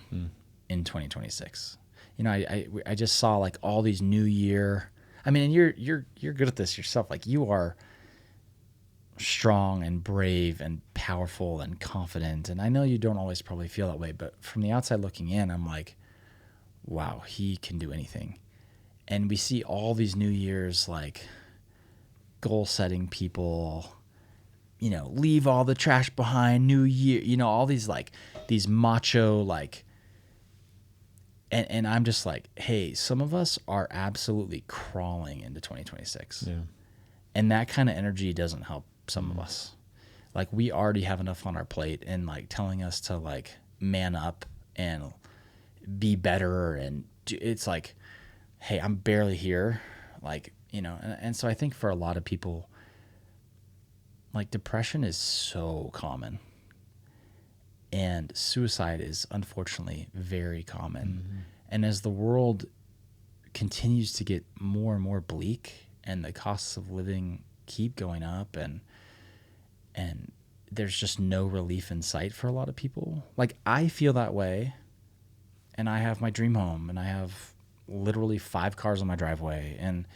in 2026. You know, I just saw like all these New Year. I mean, and you're good at this yourself. Like you are strong and brave and powerful and confident. And I know you don't always probably feel that way, but from the outside looking in, I'm like, wow, he can do anything. And we see all these New Year's like goal setting people, you know, leave all the trash behind, New Year, you know, all these like these macho like, and I'm just like, hey, some of us are absolutely crawling into 2026. Yeah. And that kind of energy doesn't help some of us. Like we already have enough on our plate, and like telling us to like man up and be better. And it's like, hey, I'm barely here. Like, you know, and so I think for a lot of people, like depression is so common, and suicide is unfortunately very common. Mm-hmm. And as the world continues to get more and more bleak, and the costs of living keep going up, and there's just no relief in sight for a lot of people. Like I feel that way, and I have my dream home, and I have literally 5 cars on my driveway, and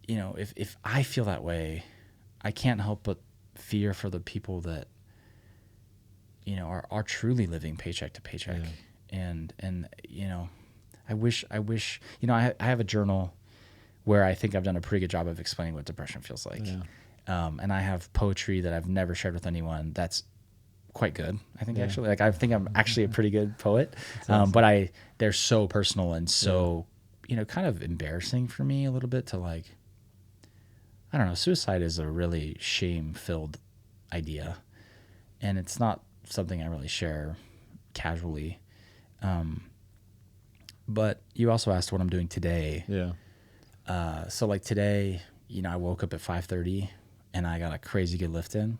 you know, if I feel that way, I can't help but fear for the people that, you know, are truly living paycheck to paycheck. Yeah. And you know, I wish, you know, I have a journal where I think I've done a pretty good job of explaining what depression feels like. Yeah. And I have poetry that I've never shared with anyone that's quite good, I think. Yeah. Actually, like I think I'm actually a pretty good poet. Awesome. But they're so personal and so, you know, kind of embarrassing for me a little bit to like, I don't know, suicide is a really shame-filled idea, and it's not something I really share casually. But you also asked what I'm doing today. Yeah. So like today, you know, I woke up at 5:30 and I got a crazy good lift in.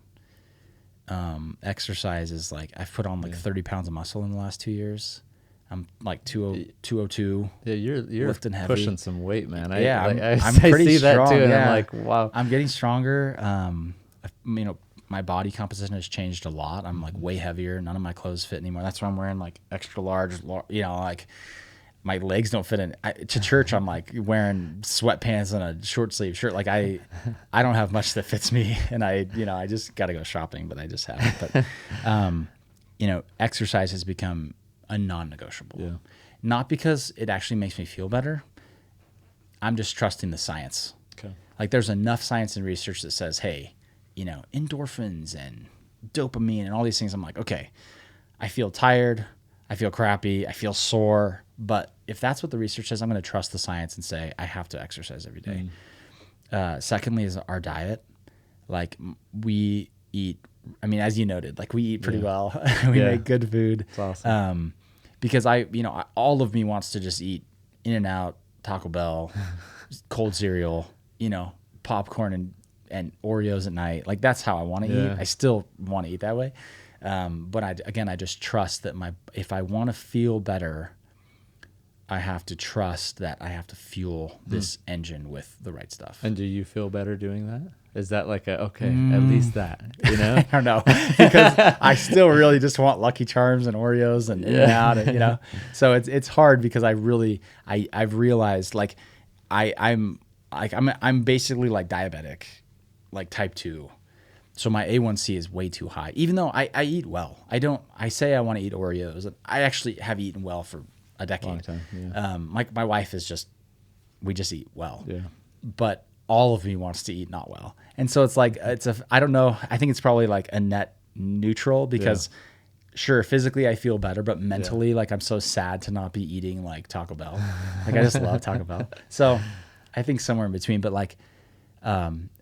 Exercise is like, I've put on like 30 pounds of muscle in the last 2 years. I'm like 202. Yeah, you're lifting heavy, pushing some weight, man. I'm pretty strong. That too, and I'm like, wow. I'm getting stronger. You know, my body composition has changed a lot. I'm like way heavier. None of my clothes fit anymore. That's why I'm wearing like extra large. You know, like my legs don't fit in. To church, I'm like wearing sweatpants and a short sleeve shirt. Like I don't have much that fits me, and I just got to go shopping, but I just haven't. But you know, exercise has become a non-negotiable. Yeah. Not because it actually makes me feel better. I'm just trusting the science. Okay. Like there's enough science and research that says, hey, you know, endorphins and dopamine and all these things. I'm like, okay, I feel tired, I feel crappy, I feel sore, but if that's what the research says, I'm going to trust the science and say I have to exercise every day. Secondly is our diet. Like we eat, I mean, as you noted, like we eat pretty well. We make good food. That's awesome. Because all of me wants to just eat In-N-Out, Taco Bell, cold cereal, you know, popcorn and Oreos at night. Like that's how I want to eat. I still want to eat that way. But I just trust that if I want to feel better, I have to trust that I have to fuel this engine with the right stuff. And do you feel better doing that? Is that like at least that, you know? I don't know, because I still really just want Lucky Charms and Oreos and In-N-Out, and, you know? So it's hard because I've realized like I'm basically like diabetic, like type 2. So my A1C is way too high, even though I eat well. I say I want to eat Oreos, and I actually have eaten well for a decade. Long time. Yeah. My wife is just, we just eat well. Yeah. But all of me wants to eat not well. And so it's like, I don't know. I think it's probably like a net neutral because sure, physically I feel better, but mentally, like I'm so sad to not be eating like Taco Bell. Like I just love Taco Bell. So I think somewhere in between, but like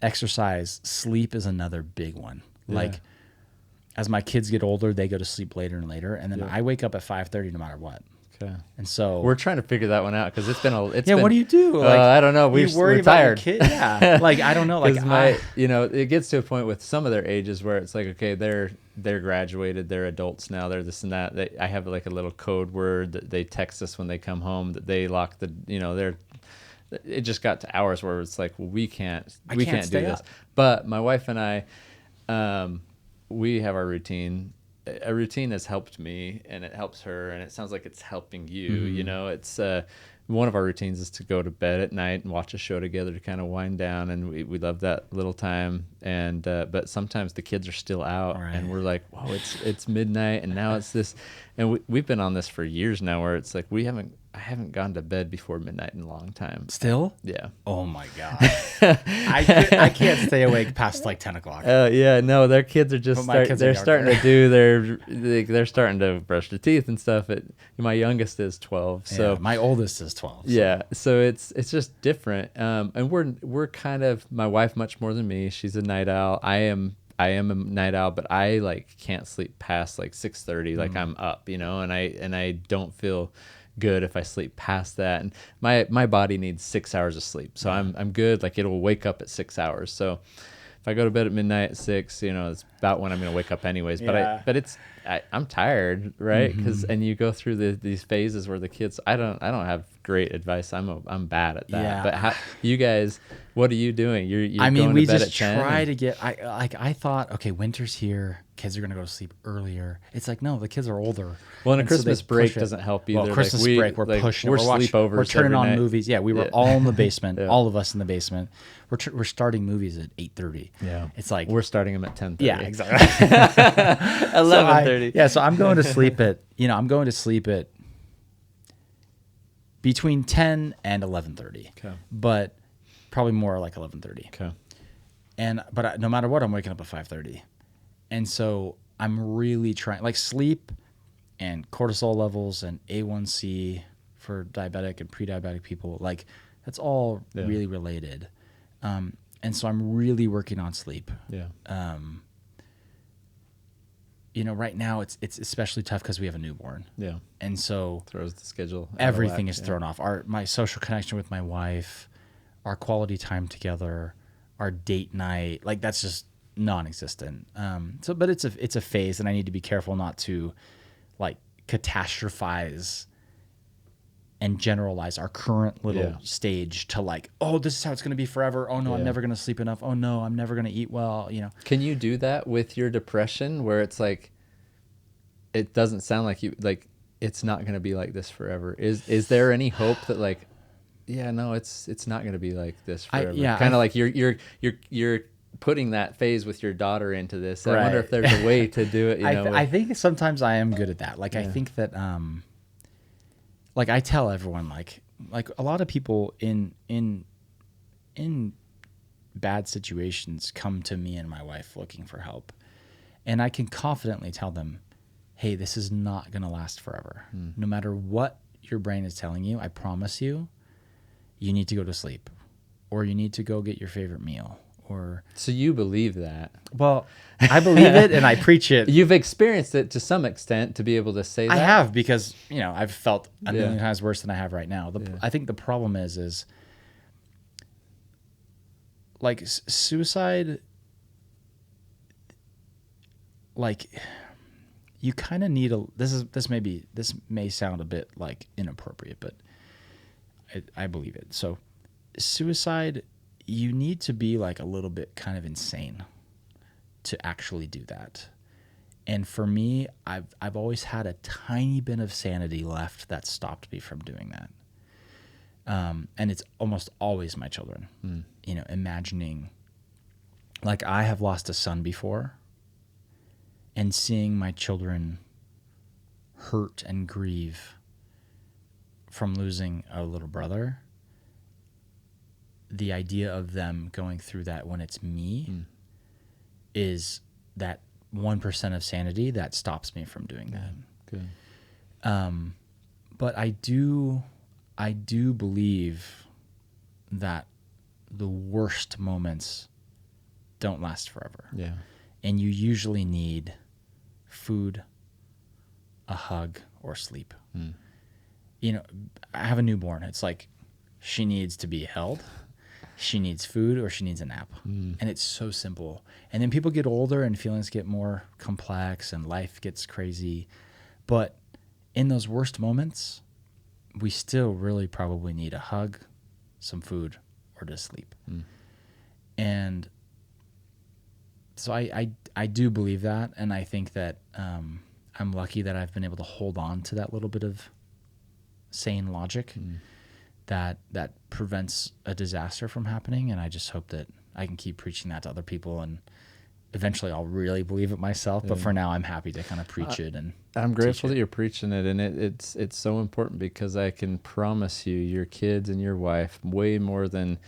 exercise, sleep is another big one. Yeah. Like as my kids get older, they go to sleep later and later. And then I wake up at 5:30 no matter what. Okay. And so we're trying to figure that one out because it's been what do you do? Like, I don't know. We're tired. Your kid? Yeah. Like I don't know. Like it gets to a point with some of their ages where it's like, okay, they're graduated, they're adults now, they're this and that. I have like a little code word that they text us when they come home that they lock the, it just got to hours where it's like, well, we can't do this. But my wife and I, we have our routine. A routine has helped me and it helps her, and it sounds like it's helping you. Mm-hmm. It's one of our routines is to go to bed at night and watch a show together to kind of wind down, and we love that little time. And but sometimes the kids are still out, and we're like, whoa, it's midnight, and now it's this, and we've been on this for years now, where it's like I haven't gone to bed before midnight in a long time. Still? Yeah. Oh my God. I can't stay awake past like 10 o'clock. Yeah, no, their kids are just starting they're starting to brush their teeth and stuff. My youngest is 12, so my oldest is 12. So. Yeah, so it's just different. And we're kind of, my wife much more than me. She's a night owl. I am a night owl, but I like can't sleep past like 6:30. Like I'm up, and I don't feel good if I sleep past that, and my body needs 6 hours of sleep, so I'm good. Like it'll wake up at 6 hours. So if I go to bed at midnight at 6, it's about when I'm gonna wake up anyways. I'm tired, right? Because and you go through these phases where the kids, I don't have great advice. I'm bad at that. Yeah. But how you guys? What are you doing? You're I mean, going we to bed just at 10 try to get. I thought, okay, winter's here. Kids are gonna go to sleep earlier. It's like, no, the kids are older. Well, and a so Christmas they break push it. doesn't help either. Well, Christmas break, we're pushing. We're watching, sleepovers. We're turning every on night. movies. Yeah, we were all in the basement. All of us in the basement. We're starting movies at 8:30. Yeah, it's like we're starting them at 10:30. Yeah, exactly. 11:30. So I'm going to sleep at. I'm going to sleep at between 10 and 11:30. Okay, but probably more like 11:30. Okay, but no matter what, I'm waking up at 5:30, and so I'm really trying, like sleep and cortisol levels and A1C for diabetic and pre-diabetic people, like that's all really related. And so I'm really working on sleep. Yeah. Right now it's especially tough because we have a newborn. Yeah. And so throws the schedule. Everything is thrown off. My social connection with my wife, our quality time together, our date night, like that's just non-existent. But it's a phase, and I need to be careful not to like catastrophize and generalize our current little stage to like, oh, this is how it's going to be forever. Oh no, I'm never going to sleep enough. Oh no, I'm never going to eat well. Can you do that with your depression, where it's like, it doesn't sound like you like it's not going to be like this forever? Is there any hope that like, yeah, no, it's not going to be like this forever? Kind of like you're putting that phase with your daughter into this. I wonder if there's a way to do it. I think sometimes I am good at that. Like I think that like I tell everyone, like a lot of people in bad situations come to me and my wife looking for help, and I can confidently tell them, hey, this is not going to last forever. No matter what your brain is telling you, I promise you, you need to go to sleep, or you need to go get your favorite meal. So you believe that? Well, I believe it and I preach it. You've experienced it to some extent to be able to say that? I have, because I've felt a million times worse than I have right now. I think the problem is like suicide, like you kind of need this may sound a bit like inappropriate, but I believe it. So suicide, you need to be like a little bit kind of insane to actually do that. And for me, I've always had a tiny bit of sanity left that stopped me from doing that. And it's almost always my children. Imagining, like I have lost a son before, and seeing my children hurt and grieve from losing a little brother, the idea of them going through that when it's me is that 1% of sanity that stops me from doing that. Good. But I do believe that the worst moments don't last forever. Yeah. And you usually need food, a hug, or sleep. You know, I have a newborn. It's like she needs to be held, she needs food, or she needs a nap. And it's so simple. And then people get older and feelings get more complex and life gets crazy. But in those worst moments, we still really probably need a hug, some food, or just sleep. And so I do believe that, and I think that I'm lucky that I've been able to hold on to that little bit of sane logic that prevents a disaster from happening. And I just hope that I can keep preaching that to other people, and eventually I'll really believe it myself. But for now, I'm happy to kind of preach it. And I'm grateful that you're preaching it, and it's so important, because I can promise you, your kids and your wife, way more than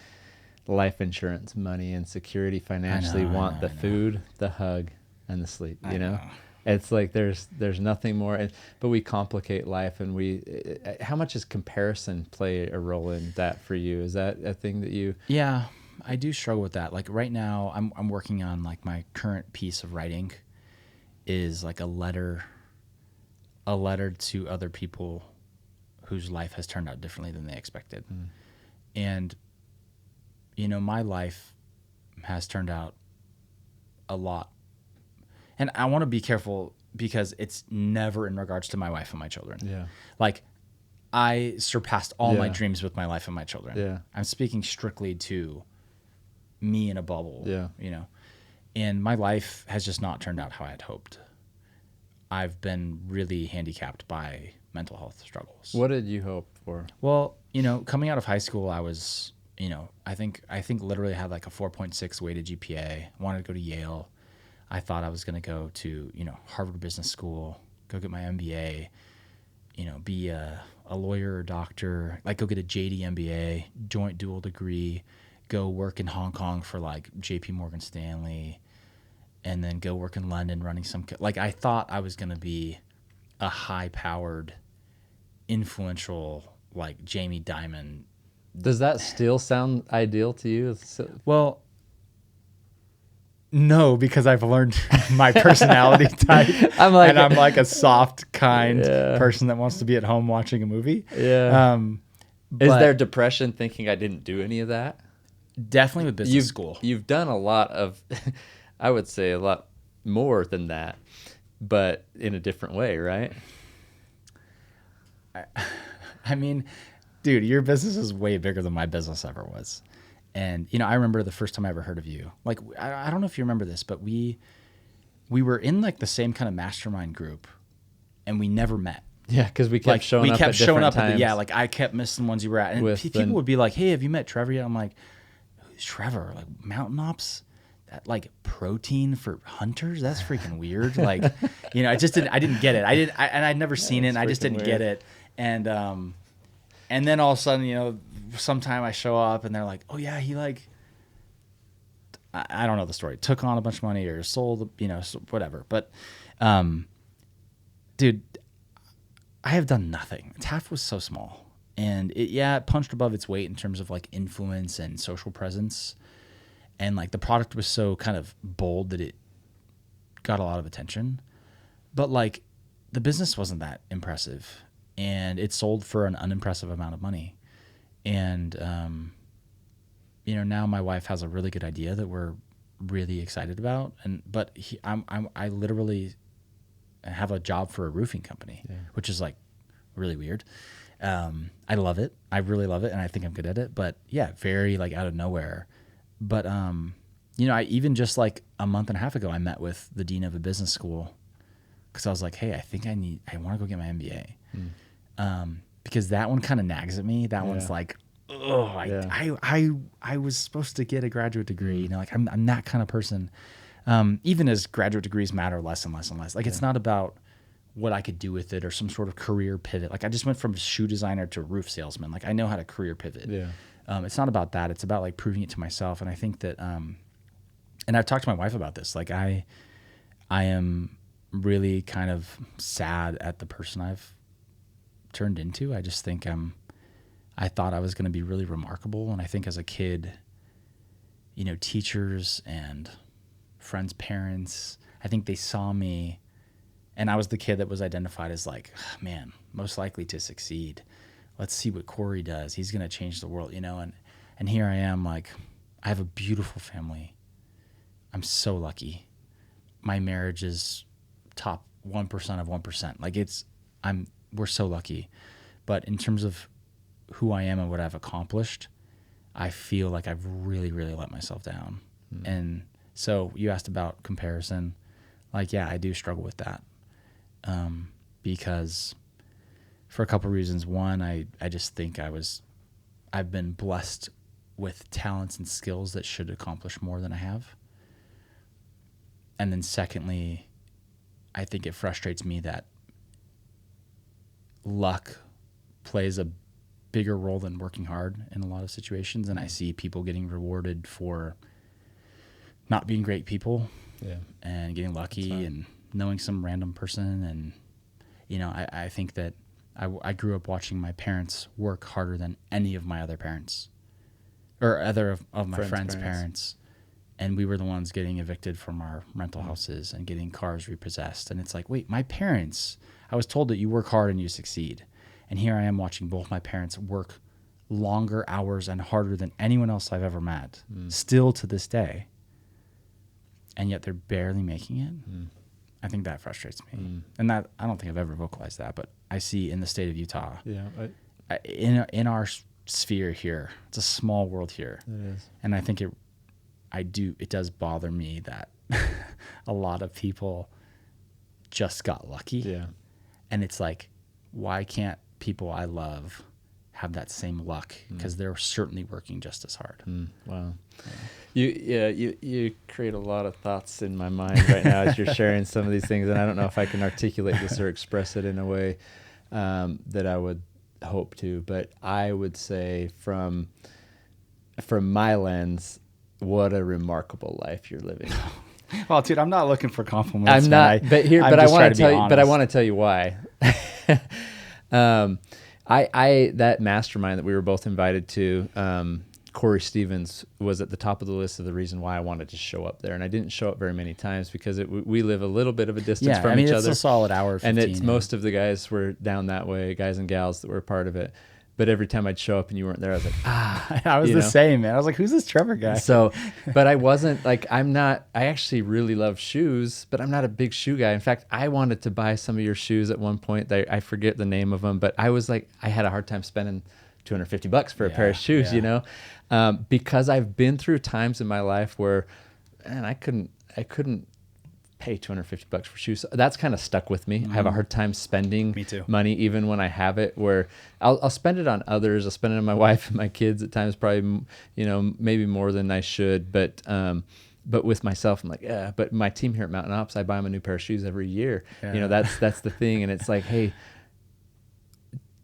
life insurance money and security financially, want the food, the hug, and the sleep. You know, it's like there's nothing more. But we complicate life, and how much does comparison play a role in that for you? Is that a thing that you? Yeah, I do struggle with that. Like right now, I'm working on like my current piece of writing is like a letter to other people whose life has turned out differently than they expected. And you know, my life has turned out a lot. And I want to be careful, because it's never in regards to my wife and my children. Yeah. Like, I surpassed all my dreams with my life and my children. Yeah. I'm speaking strictly to me in a bubble. Yeah. You know, and my life has just not turned out how I had hoped. I've been really handicapped by mental health struggles. What did you hope for? Well, you know, coming out of high school, I was, you know, I think literally had like a 4.6 weighted GPA. Wanted to go to Yale. I thought I was going to go to, you know, Harvard Business School, go get my MBA, you know, be a lawyer or doctor, like go get a JD MBA, joint dual degree, go work in Hong Kong for like JP Morgan Stanley, and then go work in London running like I thought I was going to be a high-powered, influential, like Jamie Dimon. Does that still sound ideal to you? Well, no, because I've learned my personality type. I'm like a soft, kind person that wants to be at home watching a movie. Yeah. Is there depression thinking I didn't do any of that? Definitely with business school. You've done a lot of, I would say a lot more than that, but in a different way, right? I mean, dude, your business is way bigger than my business ever was. And, you know, I remember the first time I ever heard of you. Like, I don't know if you remember this, but we were in, like, the same kind of mastermind group, and we never met. Yeah, because we kept showing up at different times. Like, I kept missing ones you were at. And people would be like, hey, have you met Trevor yet? I'm like, who's Trevor? Like, Mountain Ops? That, like, protein for hunters? That's freaking weird. Like, you know, I didn't get it. And I'd never seen it, and I just didn't get it. And then all of a sudden, you know, sometime I show up and they're like, oh yeah, he like, I don't know the story, took on a bunch of money or sold, you know, whatever. But, dude, I have done nothing. TAF was so small, and it punched above its weight in terms of like influence and social presence. And like the product was so kind of bold that it got a lot of attention, but like the business wasn't that impressive. And it sold for an unimpressive amount of money. And, you know, now my wife has a really good idea that we're really excited about. But I literally have a job for a roofing company, which is like really weird. I love it. I really love it. And I think I'm good at it. But yeah, very like out of nowhere. But, you know, I even just like a month and a half ago, I met with the dean of a business school, because I was like, hey, I want to go get my MBA. Because that one kind of nags at me. That one's like, oh, I was supposed to get a graduate degree. You know, like I'm that kind of person. Even as graduate degrees matter less and less and less. Like it's not about what I could do with it or some sort of career pivot. Like I just went from shoe designer to roof salesman. Like I know how to career pivot. Yeah. It's not about that. It's about like proving it to myself. And I think that, and I've talked to my wife about this. Like I am really kind of sad at the person I've turned into. I just think I thought I was going to be really remarkable. And I think as a kid, you know, teachers and friends' parents, I think they saw me, and I was the kid that was identified as like, man, most likely to succeed. Let's see what Kory does. He's going to change the world, you know? And here I am, like, I have a beautiful family. I'm so lucky. My marriage is top 1% of 1%. Like we're so lucky. But in terms of who I am and what I've accomplished, I feel like I've really, really let myself down. And so you asked about comparison. Like, yeah, I do struggle with that. Because for a couple of reasons. One, I just think I've been blessed with talents and skills that should accomplish more than I have. And then secondly, I think it frustrates me that luck plays a bigger role than working hard in a lot of situations. And I see people getting rewarded for not being great people and getting lucky and knowing some random person. And, you know, I think that I grew up watching my parents work harder than any of my other parents or other of my friends' parents. And we were the ones getting evicted from our rental houses and getting cars repossessed. And it's like, wait, my parents, I was told that you work hard and you succeed. And here I am watching both my parents work longer hours and harder than anyone else I've ever met, still to this day. And yet they're barely making it. I think that frustrates me. And that, I don't think I've ever vocalized that, but I see in the state of Utah, in our sphere here, it's a small world here. It is. And I think it does bother me that a lot of people just got lucky. Yeah. And it's like, why can't people I love have that same luck? Because they're certainly working just as hard. Wow. Yeah. You create a lot of thoughts in my mind right now as you're sharing some of these things. And I don't know if I can articulate this or express it in a way that I would hope to, but I would say from my lens, what a remarkable life you're living. Well, dude, I'm not looking for compliments. I'm not, but I want to tell you. But I want to tell you why. That mastermind that we were both invited to, Kory Stevens was at the top of the list of the reason why I wanted to show up there, and I didn't show up very many times because we live a little bit of a distance from each other. It's a solid hour. 15, and most of the guys were down that way, guys and gals that were a part of it. But every time I'd show up and you weren't there, I was like, I was the same, man. I was like, who's this Trevor guy? So, but I wasn't like, I actually really love shoes, but I'm not a big shoe guy. In fact, I wanted to buy some of your shoes at one point. I forget the name of them, but I was like, I had a hard time spending $250 for a pair of shoes, you know, because I've been through times in my life where, man, I couldn't pay $250 for shoes. So that's kind of stuck with me. I have a hard time spending money, even when I have it, where I'll spend it on others. I'll spend it on my wife and my kids at times, probably, maybe more than I should. But with myself, I'm like, yeah, but my team here at Mountain Ops, I buy them a new pair of shoes every year. Yeah. That's the thing. And it's like, hey,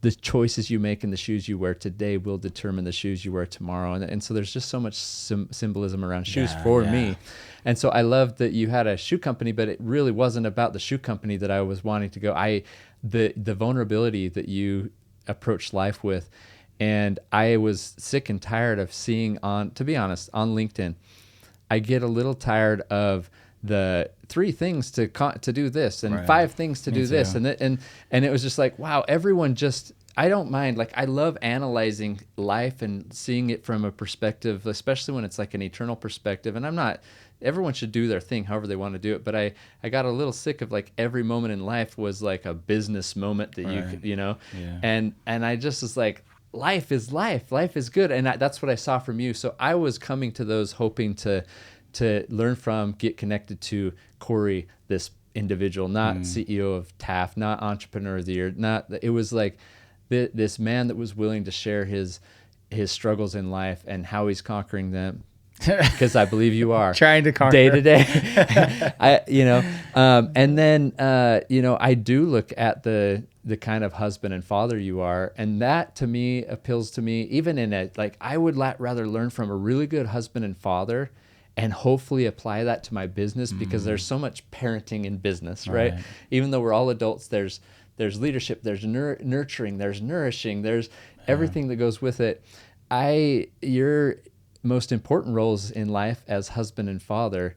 the choices you make and the shoes you wear today will determine the shoes you wear tomorrow. And so there's just so much symbolism around shoes for me. And so I loved that you had a shoe company, but it really wasn't about the shoe company that I was wanting to go. The vulnerability that you approached life with, and I was sick and tired of seeing to be honest, on LinkedIn, I get a little tired of the 3 things to do this and 5 things to do this. And it was just like, wow, everyone just, I don't mind. Like, I love analyzing life and seeing it from a perspective, especially when it's like an eternal perspective. And everyone should do their thing however they want to do it. But I got a little sick of like every moment in life was like a business moment that you could, and I just was like, life is life. Life is good. And that's what I saw from you. So I was coming to those hoping to learn from, get connected to Kory, this individual, not CEO of TAF, not entrepreneur of the year, it was like this man that was willing to share his struggles in life and how he's conquering them. because I believe you are trying to conquer day to day. And then I do look at the kind of husband and father you are, and that to me appeals to me. Even in it, like I would rather learn from a really good husband and father, and hopefully apply that to my business, because there's so much parenting in business, right? Even though we're all adults, there's leadership, there's nurturing, there's nourishing, there's everything that goes with it. Your most important roles in life as husband and father,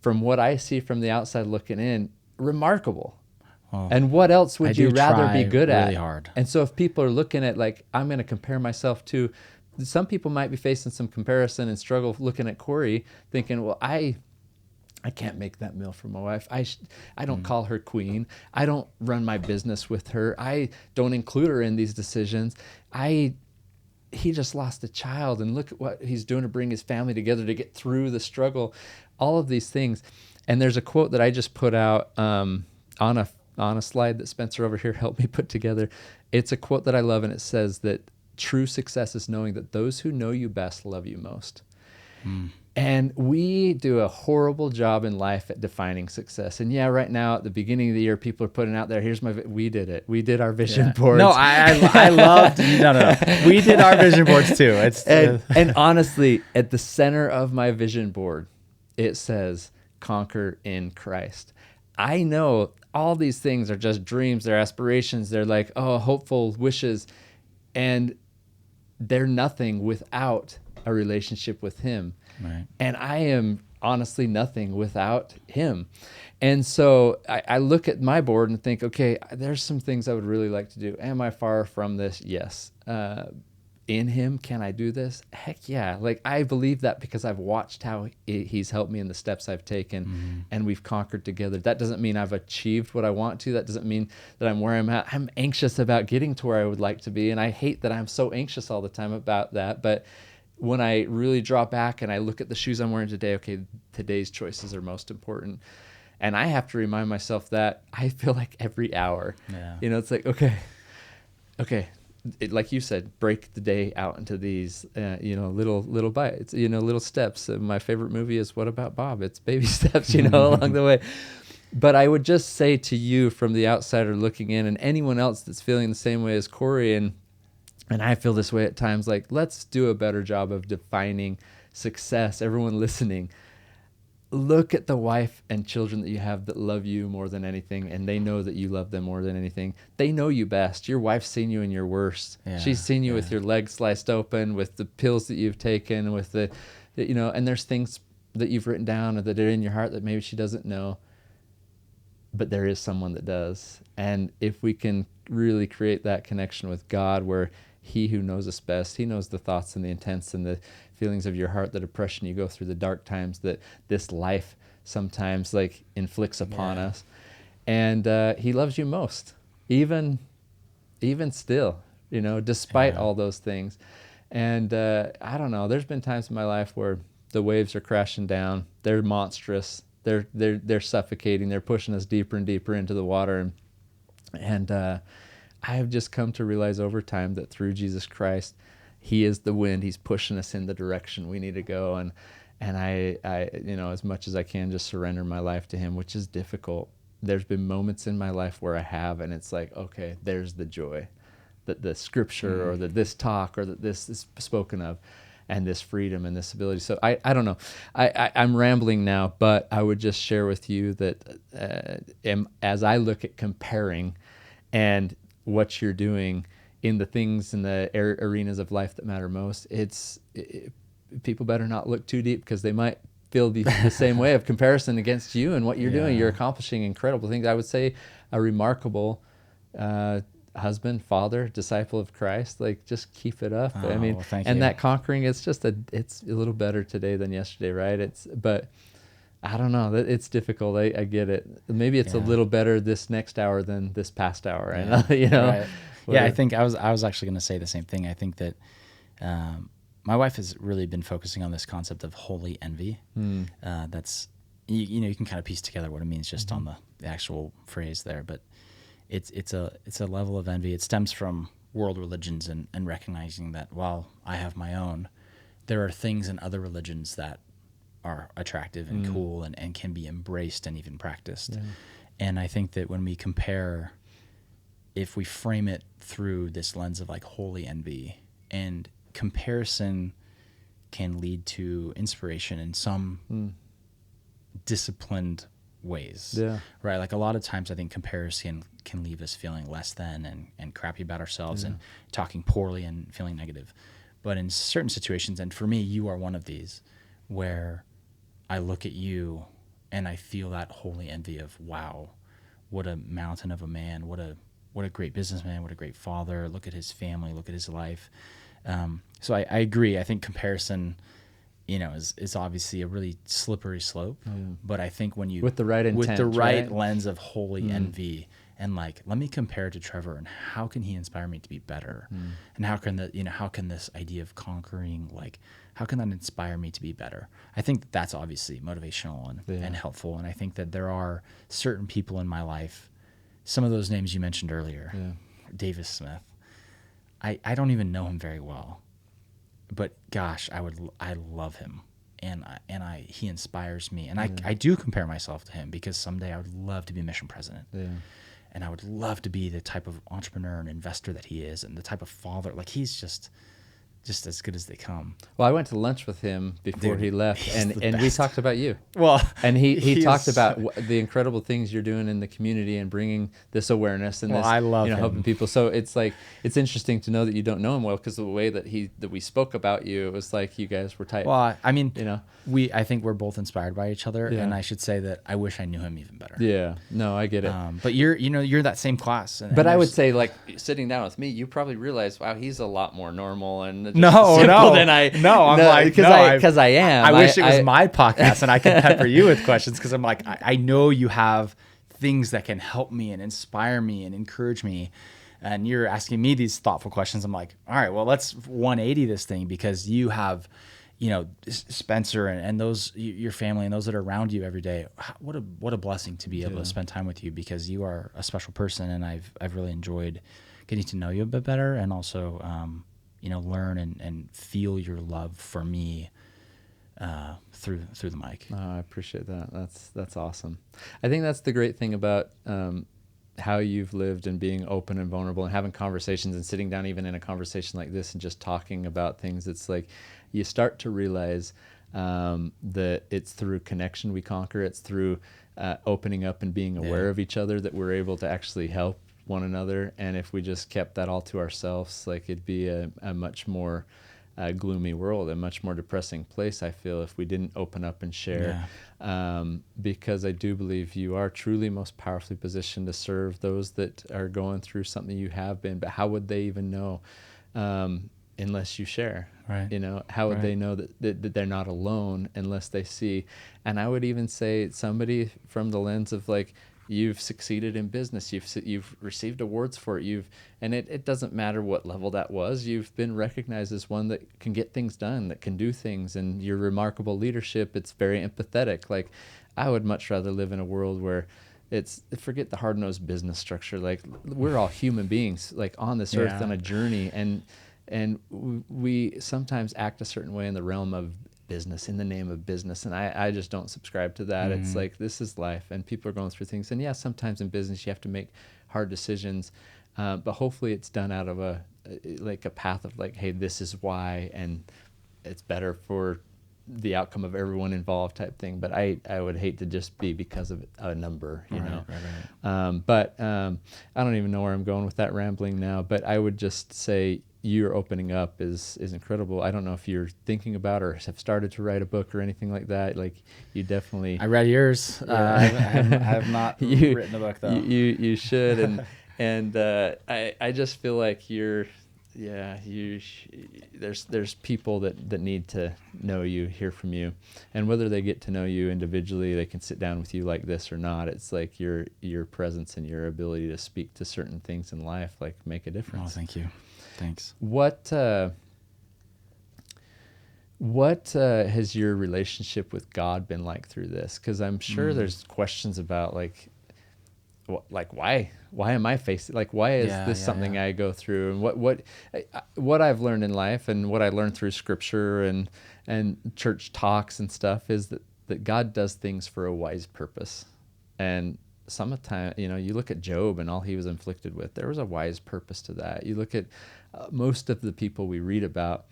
from what I see from the outside looking in, remarkable. And what else would you rather be good at? Really hard. And so if people are looking at, like, I'm going to compare myself to, some people might be facing some comparison and struggle looking at Kory, thinking, well, I can't make that meal for my wife. I don't call her queen. I don't run my business with her. I don't include her in these decisions. He just lost a child, and look at what he's doing to bring his family together to get through the struggle, all of these things. And there's a quote that I just put out on a slide that Spencer over here helped me put together. It's a quote that I love, and it says that true success is knowing that those who know you best love you most. And we do a horrible job in life at defining success. And yeah, right now at the beginning of the year, people are putting out there, we did it. We did our vision boards. No, I loved, no. We did our vision boards too. And honestly, at the center of my vision board, it says, conquer in Christ. I know all these things are just dreams, they're aspirations, they're like, hopeful wishes, and they're nothing without a relationship with him. Right. And I am honestly nothing without him. And so I look at my board and think, okay, there's some things I would really like to do. Am I far from this? Yes. In him, can I do this? Heck yeah. Like, I believe that because I've watched how he's helped me in the steps I've taken, and we've conquered together. That doesn't mean I've achieved what I want to. That doesn't mean that I'm where I'm at. I'm anxious about getting to where I would like to be, and I hate that I'm so anxious all the time about that. But when I really draw back and I look at the shoes I'm wearing today, okay, today's choices are most important. And I have to remind myself that, I feel like, every hour. Yeah. It's like, okay. Like you said, break the day out into these, little bites, little steps. My favorite movie is What About Bob? It's baby steps, along the way. But I would just say to you, from the outsider looking in, and anyone else that's feeling the same way as Kory, and I feel this way at times, like, let's do a better job of defining success. Everyone listening, look at the wife and children that you have that love you more than anything, and they know that you love them more than anything. They know you best. Your wife's seen you in your worst. Yeah, She's seen you with your legs sliced open, with the pills that you've taken, with and there's things that you've written down or that are in your heart that maybe she doesn't know, but there is someone that does. And if we can really create that connection with God, where he who knows us best, he knows the thoughts and the intents and the feelings of your heart, the depression you go through, the dark times that this life sometimes like inflicts upon us. And he loves you most, even still, despite all those things. And I don't know, there's been times in my life where the waves are crashing down, they're monstrous, they're suffocating, they're pushing us deeper and deeper into the water. And I have just come to realize over time that through Jesus Christ, he is the wind. He's pushing us in the direction we need to go. And I as much as I can, just surrender my life to him, which is difficult. There's been moments in my life where I have, and it's like, okay, there's the joy that the scripture or that this talk or that this is spoken of, and this freedom and this ability. So I don't know. I'm rambling now, but I would just share with you that as I look at comparing and what you're doing in the things in the arenas of life that matter most, people better not look too deep, because they might feel the same way of comparison against you and what you're doing. You're accomplishing incredible things. I would say a remarkable husband, father, disciple of Christ. Like, just keep it up. Thank and you. that conquering, it's a little better today than yesterday, right? But I don't know. It's difficult. I get it. Maybe it's a little better this next hour than this past hour. Right. Yeah, I think I was actually going to say the same thing. I think that my wife has really been focusing on this concept of holy envy. That's you can kind of piece together what it means just on the actual phrase there, but it's a level of envy. It stems from world religions and recognizing that while I have my own, there are things in other religions that are attractive and cool and can be embraced and even practiced. Yeah. And I think that when we compare, if we frame it through this lens of like holy envy, and comparison can lead to inspiration in some disciplined ways. Yeah. Right. Like a lot of times I think comparison can leave us feeling less than and crappy about ourselves and talking poorly and feeling negative. But in certain situations, and for me, you are one of these, where I look at you and I feel that holy envy of, wow, what a mountain of a man, what a great businessman, what a great father. Look at his family, look at his life. So I agree. I think comparison, is obviously a really slippery slope. But I think when you with the right intent, with the right right? lens of holy envy, and like, let me compare to Trevor, and how can he inspire me to be better? And how can this idea of conquering, like, how can that inspire me to be better? I think that's obviously motivational and helpful. And I think that there are certain people in my life, some of those names you mentioned earlier, Davis Smith. I don't even know him very well, but gosh, I love him, and he inspires me, and I do compare myself to him, because someday I would love to be mission president, and I would love to be the type of entrepreneur and investor that he is, and the type of father. Like, he's just as good as they come. Well, I went to lunch with him before he left, and we talked about you. Well, and he talked about the incredible things you're doing in the community and bringing this awareness and this, I love him. helping people. So it's like, it's interesting to know that you don't know him well, because the way that we spoke about you, it was like you guys were tight. Well, I mean, I think we're both inspired by each other, and I should say that I wish I knew him even better. Yeah, no, I get it. But you're that same class. But I would say, like, sitting down with me, you probably realize, wow, he's a lot more normal and no, than I. I'm like, because I am. I wish it was my podcast and I could pepper you with questions, because I'm like, I know you have things that can help me and inspire me and encourage me, and you're asking me these thoughtful questions. I'm like, all right, well, let's 180 this thing, because you have, Spencer and those, your family and those that are around you every day. What a blessing to be able to spend time with you, because you are a special person, and I've really enjoyed getting to know you a bit better, and also learn and feel your love for me through the mic. Oh, I appreciate that. That's awesome. I think that's the great thing about how you've lived, and being open and vulnerable and having conversations and sitting down even in a conversation like this and just talking about things. It's like you start to realize that it's through connection we conquer. It's through opening up and being aware of each other that we're able to actually help one another. And if we just kept that all to ourselves, like, it'd be a much more gloomy world, a much more depressing place, I feel, if we didn't open up and share. Because I do believe you are truly most powerfully positioned to serve those that are going through something you have been. But how would they even know unless you share? Right. How would they know that they're not alone unless they see? And I would even say somebody from the lens of, like, you've succeeded in business. You've received awards for it. And it doesn't matter what level that was. You've been recognized as one that can get things done, that can do things. And your remarkable leadership, it's very empathetic. Like, I would much rather live in a world where forget the hard-nosed business structure. Like, we're all human beings, like, on this earth on a journey. And we sometimes act a certain way in the realm of business, in the name of business, and I just don't subscribe to that. It's like, this is life, and people are going through things, and sometimes in business you have to make hard decisions, but hopefully it's done out of a path of, like, hey, this is why, and it's better for the outcome of everyone involved, type thing. But I would hate to just be because of a number, Right. But I don't even know where I'm going with that rambling now, but I would just say you're opening up is incredible. I don't know if you're thinking about or have started to write a book or anything like that. Like, you definitely. I read yours. I have not written a book, though. You should, and I just feel like there's people that need to know you, hear from you, and whether they get to know you individually, they can sit down with you like this or not. It's like your presence and your ability to speak to certain things in life, like, make a difference. Oh, thank you. Thanks. What has your relationship with God been like through this? Because I'm sure there's questions about, like, like why am I facing, like, why is this something I go through? And what I've learned in life, and what I learned through scripture and church talks and stuff, is that God does things for a wise purpose. And sometimes, you look at Job and all he was inflicted with, there was a wise purpose to that. You look at most of the people we read about,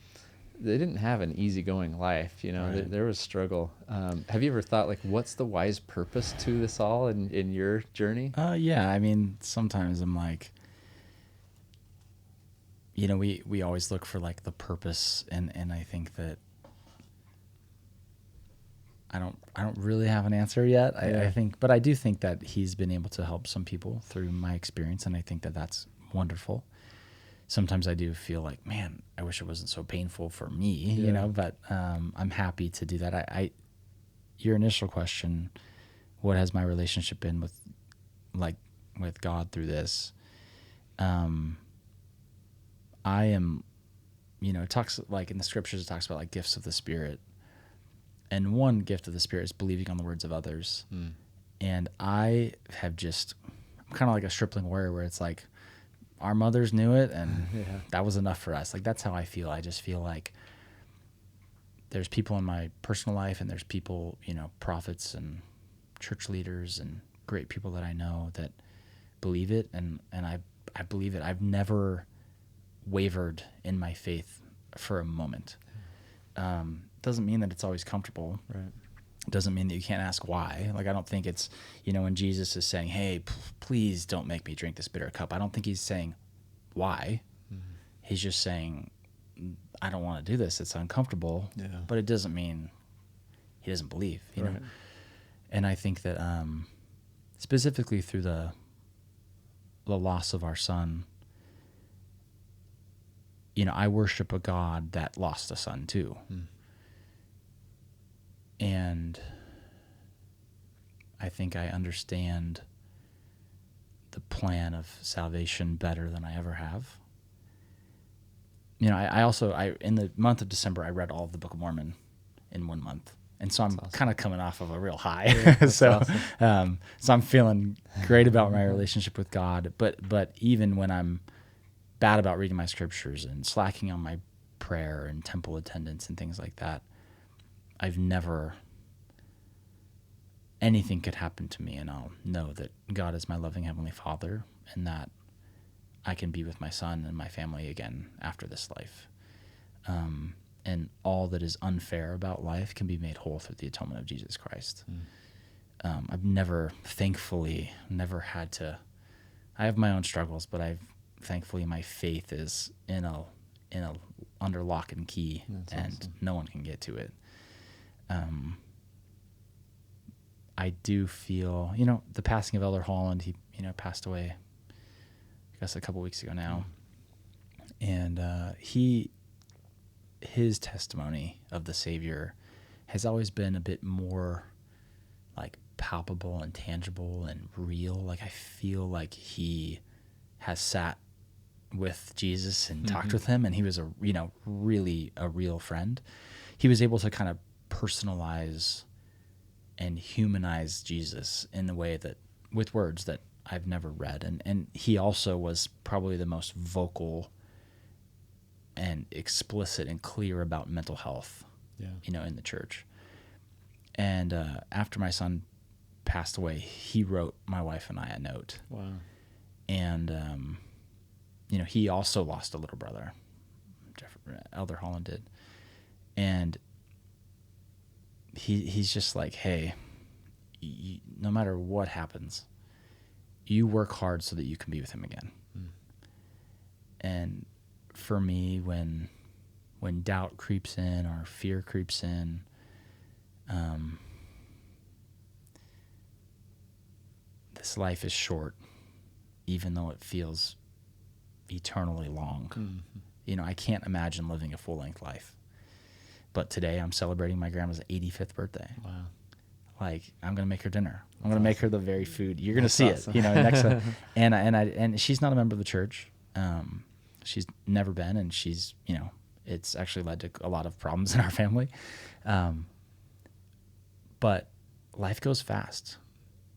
they didn't have an easygoing life. Right. There was struggle. Have you ever thought, like, what's the wise purpose to this all in your journey? Yeah. I mean, sometimes I'm like, we always look for like the purpose, and I think that I don't really have an answer yet. I think, but I do think that he's been able to help some people through my experience, and I think that that's wonderful. Sometimes I do feel like, man, I wish it wasn't so painful for me, but I'm happy to do that. Your initial question, what has my relationship been with God through this? I am, it talks, like in the scriptures, it talks about like gifts of the Spirit. And one gift of the Spirit is believing on the words of others. And I'm kind of like a stripling warrior, where it's like, our mothers knew it, and that was enough for us. Like, that's how I feel. I just feel like there's people in my personal life, and there's people, prophets and church leaders and great people that I know that believe it, and I believe it. I've never wavered in my faith for a moment. Doesn't mean that it's always comfortable. Right. It doesn't mean that you can't ask why. Like, I don't think it's, when Jesus is saying, hey, please don't make me drink this bitter cup, I don't think he's saying why. He's just saying, I don't want to do this. It's uncomfortable. Yeah. But it doesn't mean he doesn't believe, you know? And I think that specifically through the loss of our son, I worship a God that lost a son too. And I think I understand the plan of salvation better than I ever have. I also in the month of December, I read all of the Book of Mormon in 1 month. And so I'm kind of coming off of a real high. Yeah, so I'm feeling great about my relationship with God. But even when I'm bad about reading my scriptures and slacking on my prayer and temple attendance and things like that, anything could happen to me, and I'll know that God is my loving Heavenly Father, and that I can be with my son and my family again after this life. And all that is unfair about life can be made whole through the atonement of Jesus Christ. I've thankfully never had to. I have my own struggles, but thankfully my faith is in a under lock and key. That's and awesome. No one can get to it. I do feel, the passing of Elder Holland, he, passed away, I guess a couple weeks ago now. And his testimony of the Savior has always been a bit more like palpable and tangible and real. Like, I feel like he has sat with Jesus and talked with him, and he was really a real friend. He was able to kind of personalize and humanize Jesus in the way that, with words that I've never read. And he also was probably the most vocal and explicit and clear about mental health, in the church. And after my son passed away, he wrote my wife and I a note. Wow. And, he also lost a little brother. Elder Holland did. And he's just like, hey, no matter what happens, you work hard so that you can be with him again. And for me, when doubt creeps in or fear creeps in, this life is short, even though it feels eternally long. I can't imagine living a full-length life. But today I'm celebrating my grandma's 85th birthday. Wow. Like, I'm going to make her dinner. I'm going to make her the very food. You're going to see it, next time. And she's not a member of the church. She's never been, and she's, it's actually led to a lot of problems in our family. But life goes fast.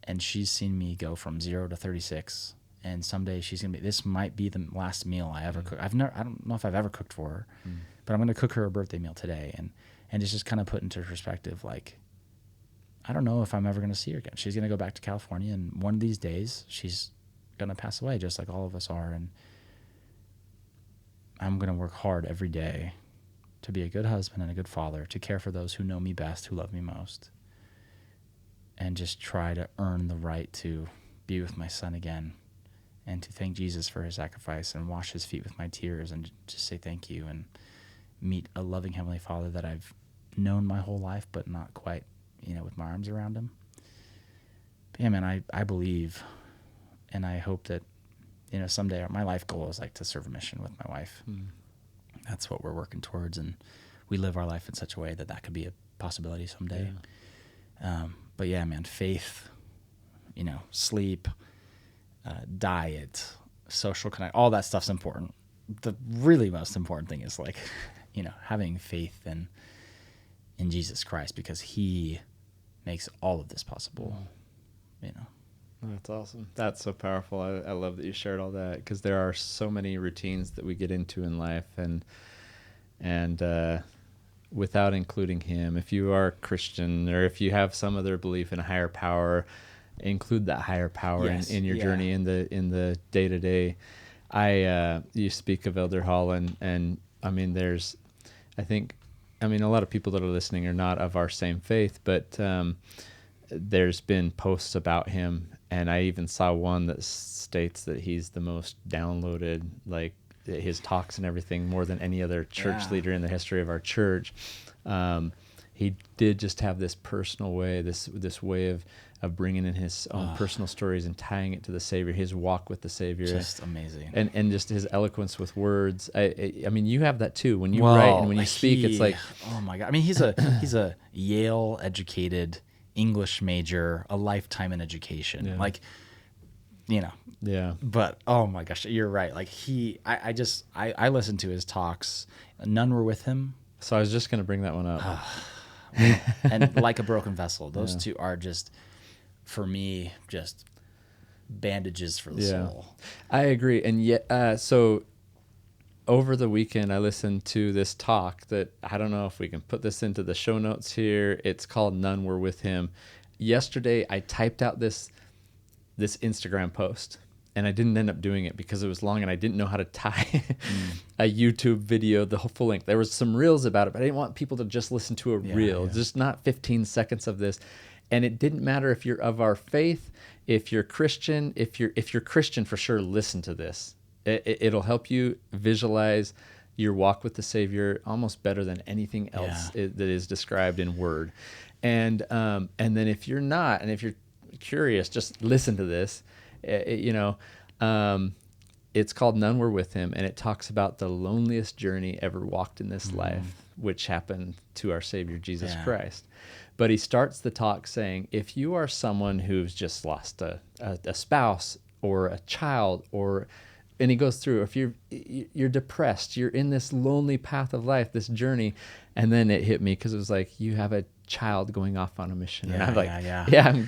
and she's seen me go from 0 to 36. And someday she's going to be, this might be the last meal I ever cook. I don't know if I've ever cooked for her, but I'm going to cook her a birthday meal today. And it's just kind of put into perspective, like, I don't know if I'm ever going to see her again. She's going to go back to California, and one of these days she's going to pass away, just like all of us are. And I'm going to work hard every day to be a good husband and a good father, to care for those who know me best, who love me most, and just try to earn the right to be with my son again, and to thank Jesus for his sacrifice, and wash his feet with my tears, and just say thank you, and meet a loving Heavenly Father that I've known my whole life, but not quite, with my arms around him. But yeah, man, I believe, and I hope that, someday my life goal is like to serve a mission with my wife. That's what we're working towards, and we live our life in such a way that could be a possibility someday. But yeah, man, faith, sleep, diet, social connect, all that stuff's important. The really most important thing is like, having faith in Jesus Christ, because he makes all of this possible, That's awesome. That's so powerful. I love that you shared all that, because there are so many routines that we get into in life, and without including him, if you are a Christian, or if you have some other belief in a higher power, include that higher power in your journey in the day-to-day. You speak of Elder Holland, and I mean, a lot of people that are listening are not of our same faith, but there's been posts about him, and I even saw one that states that he's the most downloaded, like his talks and everything, more than any other church leader in the history of our church. He did just have this personal way, this way of bringing in his own personal stories and tying it to the Savior, his walk with the Savior. Just amazing. And just his eloquence with words. I mean, you have that too. When you write and when you speak, it's like, oh my God. I mean, he's a Yale educated English major, a lifetime in education. Yeah. Like, yeah. But oh my gosh, you're right. Like I listened to his talks. None were with him. So I was just going to bring that one up. And Like a Broken Vessel. Those two are just, for me, just bandages for the soul. I agree. And yet, so over the weekend, I listened to this talk that, I don't know if we can put this into the show notes here. It's called None Were With Him. Yesterday, I typed out this Instagram post, and I didn't end up doing it because it was long, and I didn't know how to tie a YouTube video, the whole full length. There was some reels about it, but I didn't want people to just listen to a reel, just not 15 seconds of this. And it didn't matter if you're of our faith, if you're Christian, if you're Christian, for sure, listen to this. It'll help you visualize your walk with the Savior almost better than anything else that is described in word. And then if you're not, and if you're curious, just listen to this. It's called None Were With Him, and it talks about the loneliest journey ever walked in this life, which happened to our Savior, Jesus Christ. But he starts the talk saying, if you are someone who's just lost a spouse or a child, and he goes through, if you're depressed, you're in this lonely path of life, this journey, and then it hit me because it was like, you have a child going off on a mission. And I'm like,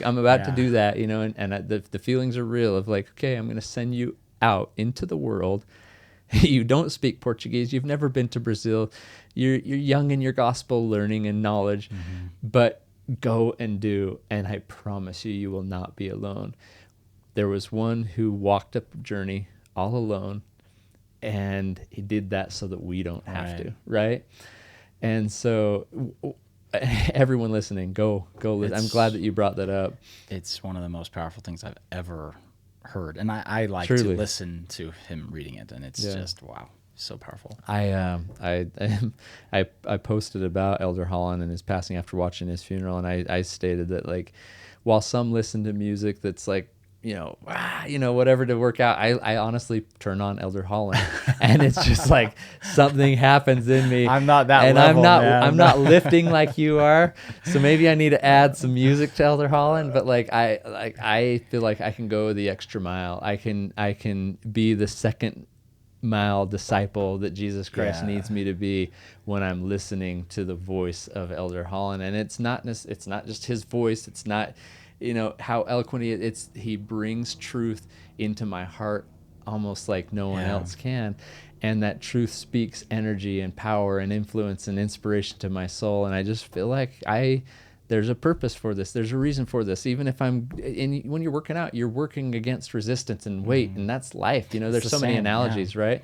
I'm about to do that, and the feelings are real of like, okay, I'm going to send you out into the world. You don't speak Portuguese. You've never been to Brazil. You're young in your gospel learning and knowledge, but go and do. And I promise you, you will not be alone. There was one who walked up a journey all alone, and he did that so that we don't have to, right? And so everyone listening, go listen. I'm glad that you brought that up. It's one of the most powerful things I've ever heard, and I like to listen to him reading it, and it's just wow, so powerful. I posted about Elder Holland and his passing after watching his funeral, and I stated that, like, while some listen to music that's like, whatever to work out, I honestly turn on Elder Holland, and it's just like something happens in me. I'm not that, and level, I'm not lifting like you are. So maybe I need to add some music to Elder Holland. But I feel like I can go the extra mile. I can be the second mile disciple that Jesus Christ needs me to be when I'm listening to the voice of Elder Holland. And it's not just his voice. It's not. how eloquent he brings truth into my heart almost like no one else can. And that truth speaks energy and power and influence and inspiration to my soul. And I just feel like there's a purpose for this. There's a reason for this. Even if when you're working out, you're working against resistance and weight, and that's life. There's so many analogies, right?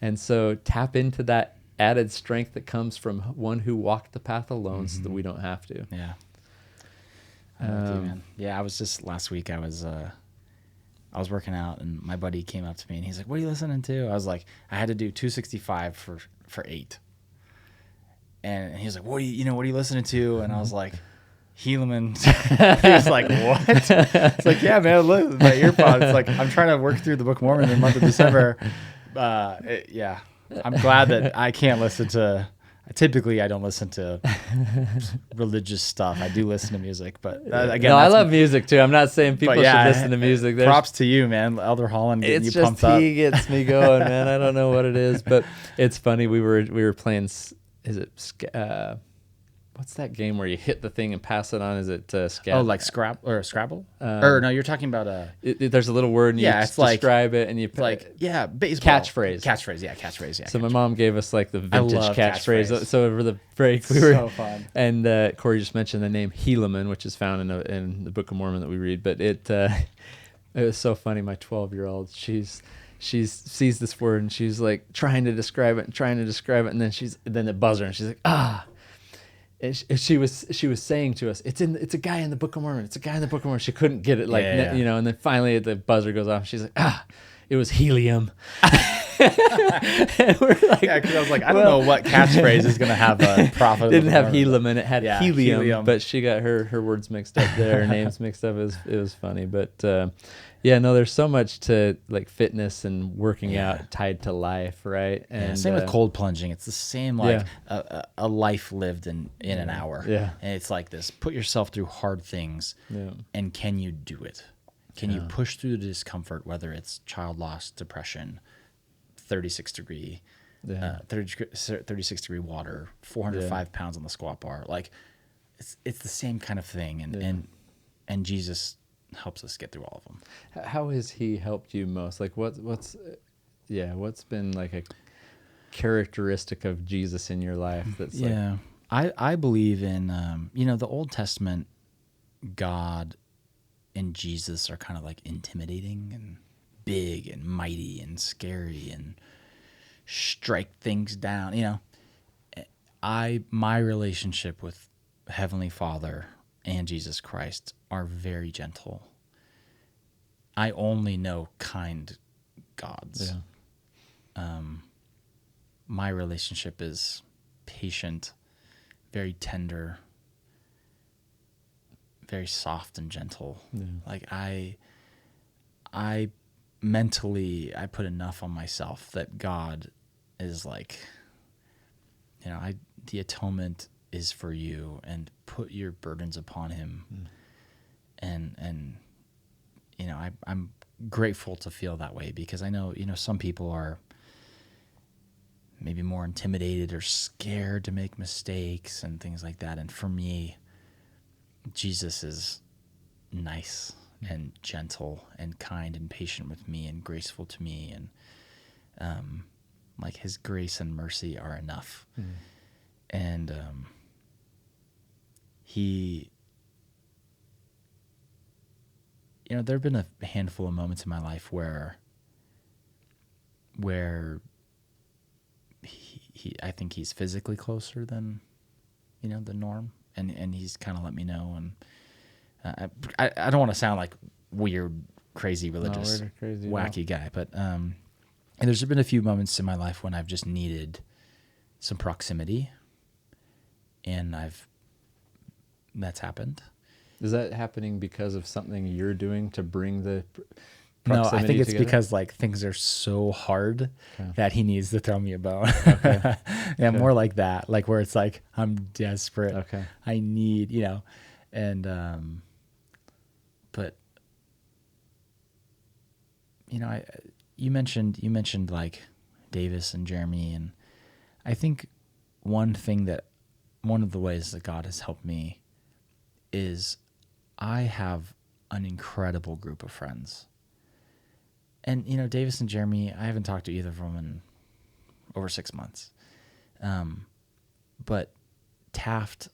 And so tap into that added strength that comes from one who walked the path alone, so that we don't have to. Yeah. I love you, man. Yeah, I was just last week. I was working out, and my buddy came up to me, and he's like, "What are you listening to?" I was like, "I had to do 265 for 8." And he was like, "What are you listening to?" And I was like, Helaman. He was like, "What?" It's like, "Yeah, man, look, my earpods." It's like, I'm trying to work through the Book of Mormon in the month of December. Yeah, I'm glad that I can't listen to. Typically, I don't listen to religious stuff. I do listen to music, but again, I love music too. I'm not saying people should listen to music. Props to you, man. Elder Holland getting you pumped up. He gets me going, man. I don't know what it is, but it's funny. We were playing. Is it what's that game where you hit the thing and pass it on? Is it Oh, like Scrabble? Or no, you're talking about there's a little word and you describe it and you baseball. Catchphrase. Yeah. So my mom gave us like the vintage catchphrase. So over the break we were so fun. And Kory just mentioned the name Helaman, which is found in the Book of Mormon that we read. But it was so funny. My 12-year-old, she sees this word and she's like trying to describe it, and then the buzzer, and she's like, ah. And she was saying to us, it's a guy in the Book of Mormon. It's a guy in the Book of Mormon. She couldn't get it, and then finally the buzzer goes off. She's like, it was helium. And we're like, because I was like, I don't know what catchphrase is going to have a profit. Didn't have helium in it, had helium, but she got her words mixed up there, her names mixed up. It was funny, but there's so much to like fitness and working out tied to life, right? And same with cold plunging. It's the same a life lived in an hour. Yeah, and it's like this: put yourself through hard things, and can you do it? Can you push through the discomfort, whether it's child loss, depression, 36 degree water, 405 pounds on the squat bar? Like, it's the same kind of thing, and Jesus helps us get through all of them. How has he helped you most? Like what's been like a characteristic of Jesus in your life that's I believe in the Old Testament God and Jesus are kind of like intimidating and big and mighty and scary and strike things down. My relationship with Heavenly Father and Jesus Christ are very gentle. I only know kind gods. My relationship is patient, very tender, very soft and gentle. Like I mentally, I put enough on myself that God is like, the atonement is for you, and put your burdens upon him. And I'm grateful to feel that way, because I know, some people are maybe more intimidated or scared to make mistakes and things like that. And for me, Jesus is nice and gentle and kind and patient with me and graceful to me, and like his grace and mercy are enough. And he, there have been a handful of moments in my life where he I think he's physically closer than the norm, and he's kind of let me know. And I don't want to sound like weird, crazy, religious, wacky guy, but and there's been a few moments in my life when I've just needed some proximity, and that's happened. Is that happening because of something you're doing to bring the No, I think it's together? because like things are so hard that he needs to throw me a bone. More like that, like where it's like I'm desperate. I need, and but you mentioned like Davis and Jeremy, and I think one of the ways that God has helped me is I have an incredible group of friends. And, Davis and Jeremy, I haven't talked to either of them in over 6 months. But Taft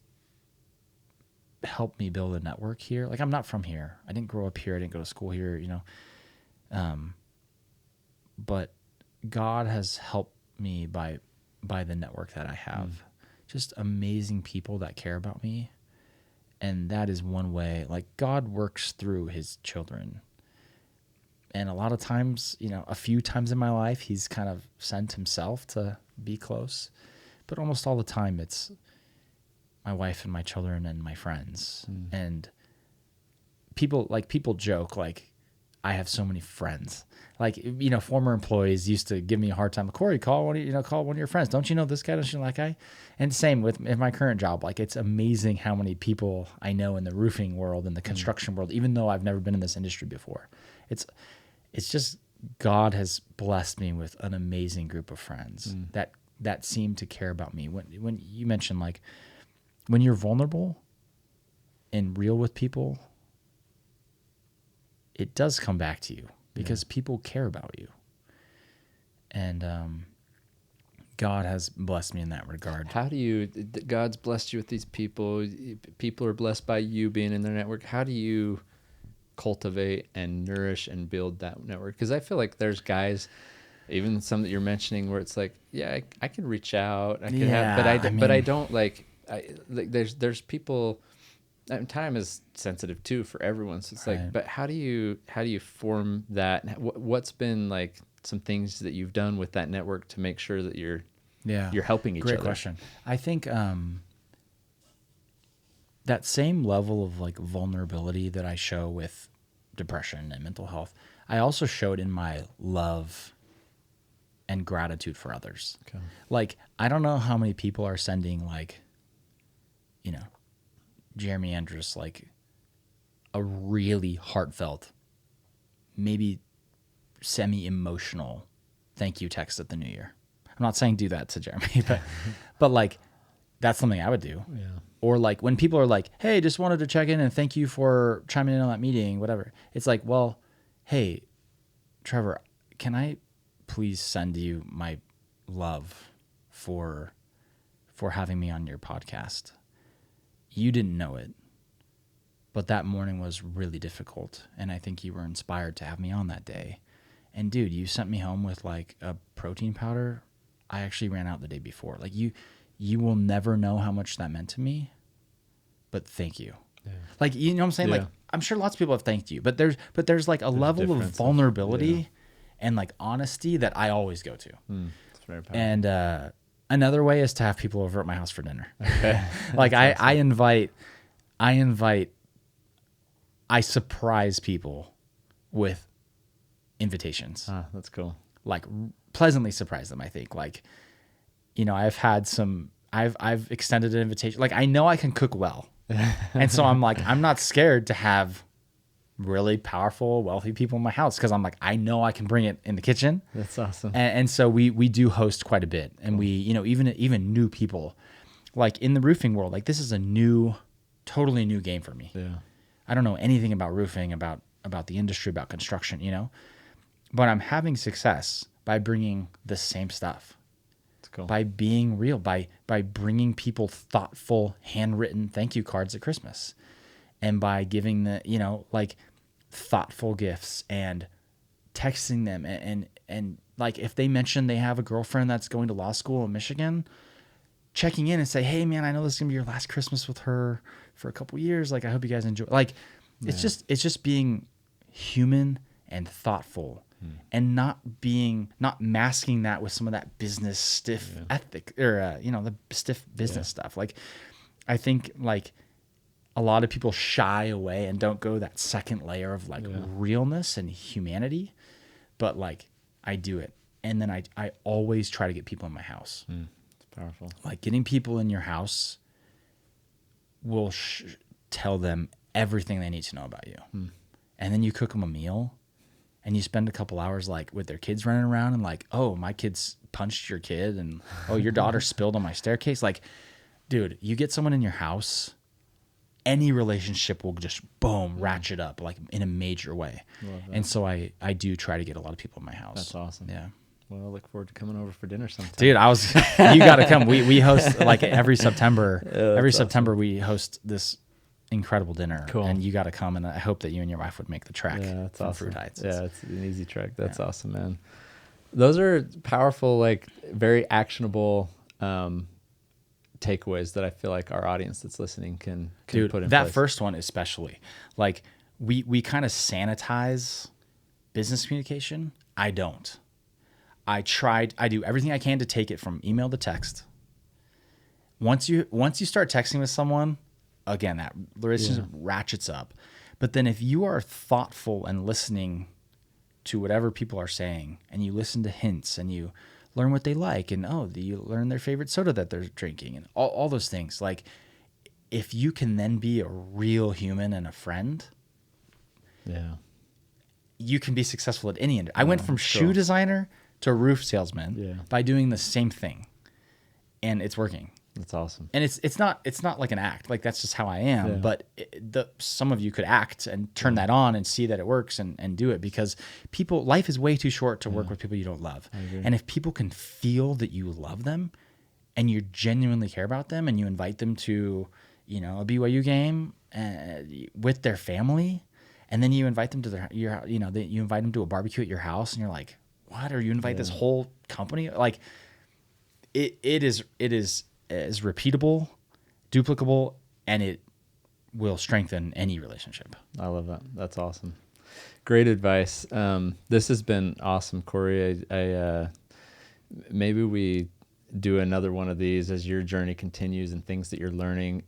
helped me build a network here. Like, I'm not from here. I didn't grow up here. I didn't go to school here, But God has helped me by the network that I have. Just amazing people that care about me. And that is one way. Like, God works through his children. And a lot of times, a few times in my life, he's kind of sent himself to be close. But almost all the time, it's my wife and my children and my friends. And people joke, like, I have so many friends. Like, former employees used to give me a hard time. Kory, call one of your friends. Don't you know this guy? Don't you know that guy? And same with in my current job. Like, it's amazing how many people I know in the roofing world and the construction world, even though I've never been in this industry before. It's just God has blessed me with an amazing group of friends that seem to care about me. When you mentioned, like, when you're vulnerable and real with people, it does come back to you because people care about you. And God has blessed me in that regard. How do you, God's blessed you with these people. People are blessed by you being in their network. How do you cultivate and nourish and build that network? Because I feel like there's guys, even some that you're mentioning, where it's like, yeah, I can reach out, I can have, but I don't like there's people. Time is sensitive too for everyone, so it's like, but how do you form that? What's been like some things that you've done with that network to make sure that you're helping each other? Great question. I think that same level of like vulnerability that I show with depression and mental health, I also showed in my love and gratitude for others. Okay. Like, I don't know how many people are sending, like, Jeremy Andrus, like, a really heartfelt, maybe semi-emotional thank you text at the new year. I'm not saying do that to Jeremy, but like, that's something I would do. Yeah. Or like when people are like, hey, just wanted to check in and thank you for chiming in on that meeting, whatever. It's like, well, hey, Trevor, can I please send you my love for having me on your podcast? You didn't know it, but that morning was really difficult, and I think you were inspired to have me on that day. And dude, you sent me home with like a protein powder. I actually ran out the day before. Like, you will never know how much that meant to me, but thank you. Yeah. Like, you know what I'm saying? Yeah. Like, I'm sure lots of people have thanked you, but there's like a level of vulnerability and like honesty that I always go to. It's very powerful. And another way is to have people over at my house for dinner. Okay. Like, I surprise people with invitations. That's cool. Like, pleasantly surprise them, I think. Like, I've extended an invitation. Like, I know I can cook well. And so I'm like, I'm not scared to have really powerful, wealthy people in my house, because I'm like, I know I can bring it in the kitchen. That's awesome. And so we do host quite a bit. And we, even new people, like in the roofing world, like this is a totally new game for me. Yeah. I don't know anything about roofing, about the industry, about construction, but I'm having success by bringing the same stuff. Cool. By being real, by bringing people thoughtful, handwritten thank you cards at Christmas, and by giving like thoughtful gifts and texting them and like if they mention they have a girlfriend that's going to law school in Michigan, checking in and say, hey man, I know this is gonna be your last Christmas with her for a couple years. Like, I hope you guys enjoy. Like, it's just being human and thoughtful. And not masking that with some of that business stiff ethic or the stiff business stuff. Like, I think like a lot of people shy away and don't go that second layer of like realness and humanity, but like I do it, and then I always try to get people in my house. It's powerful. Like, getting people in your house will tell them everything they need to know about you, and then you cook them a meal. And you spend a couple hours like with their kids running around and like, oh, my kids punched your kid, and oh, your daughter spilled on my staircase. Like, dude, you get someone in your house, any relationship will just boom, ratchet up like in a major way. And so I do try to get a lot of people in my house. That's awesome. Yeah. Well, I look forward to coming over for dinner sometime. Dude, you got to come. We host like every September. Every September we host this incredible dinner. Cool. And you got to come, and I hope that you and your wife would make the trek. Yeah, that's from awesome. Fruit Heights. Yeah, it's an easy trek. That's awesome, man. Those are powerful, like very actionable takeaways that I feel like our audience that's listening can Dude, put in that place. first one especially, like we kind of sanitize business communication. I don't. I do everything I can to take it from email to text. Once you start texting with someone, again, that relationship ratchets up. But then if you are thoughtful and listening to whatever people are saying, and you listen to hints, and you learn what they like, and you learn their favorite soda that they're drinking, and all those things. Like, if you can then be a real human and a friend, you can be successful at any industry. I went from shoe designer to roof salesman by doing the same thing, and it's working. That's awesome. And it's not like an act. Like, that's just how I am. Yeah. But some of you could act and turn that on and see that it works and do it, because life is way too short to work with people you don't love. And if people can feel that you love them and you genuinely care about them, and you invite them to, a BYU game with their family, and then you invite them to you invite them to a barbecue at your house, and you're like, what? Or you invite this whole company? Like, it is repeatable, duplicable, and it will strengthen any relationship. I love that. That's awesome. Great advice. This has been awesome, Kory. I maybe we do another one of these as your journey continues and things that you're learning.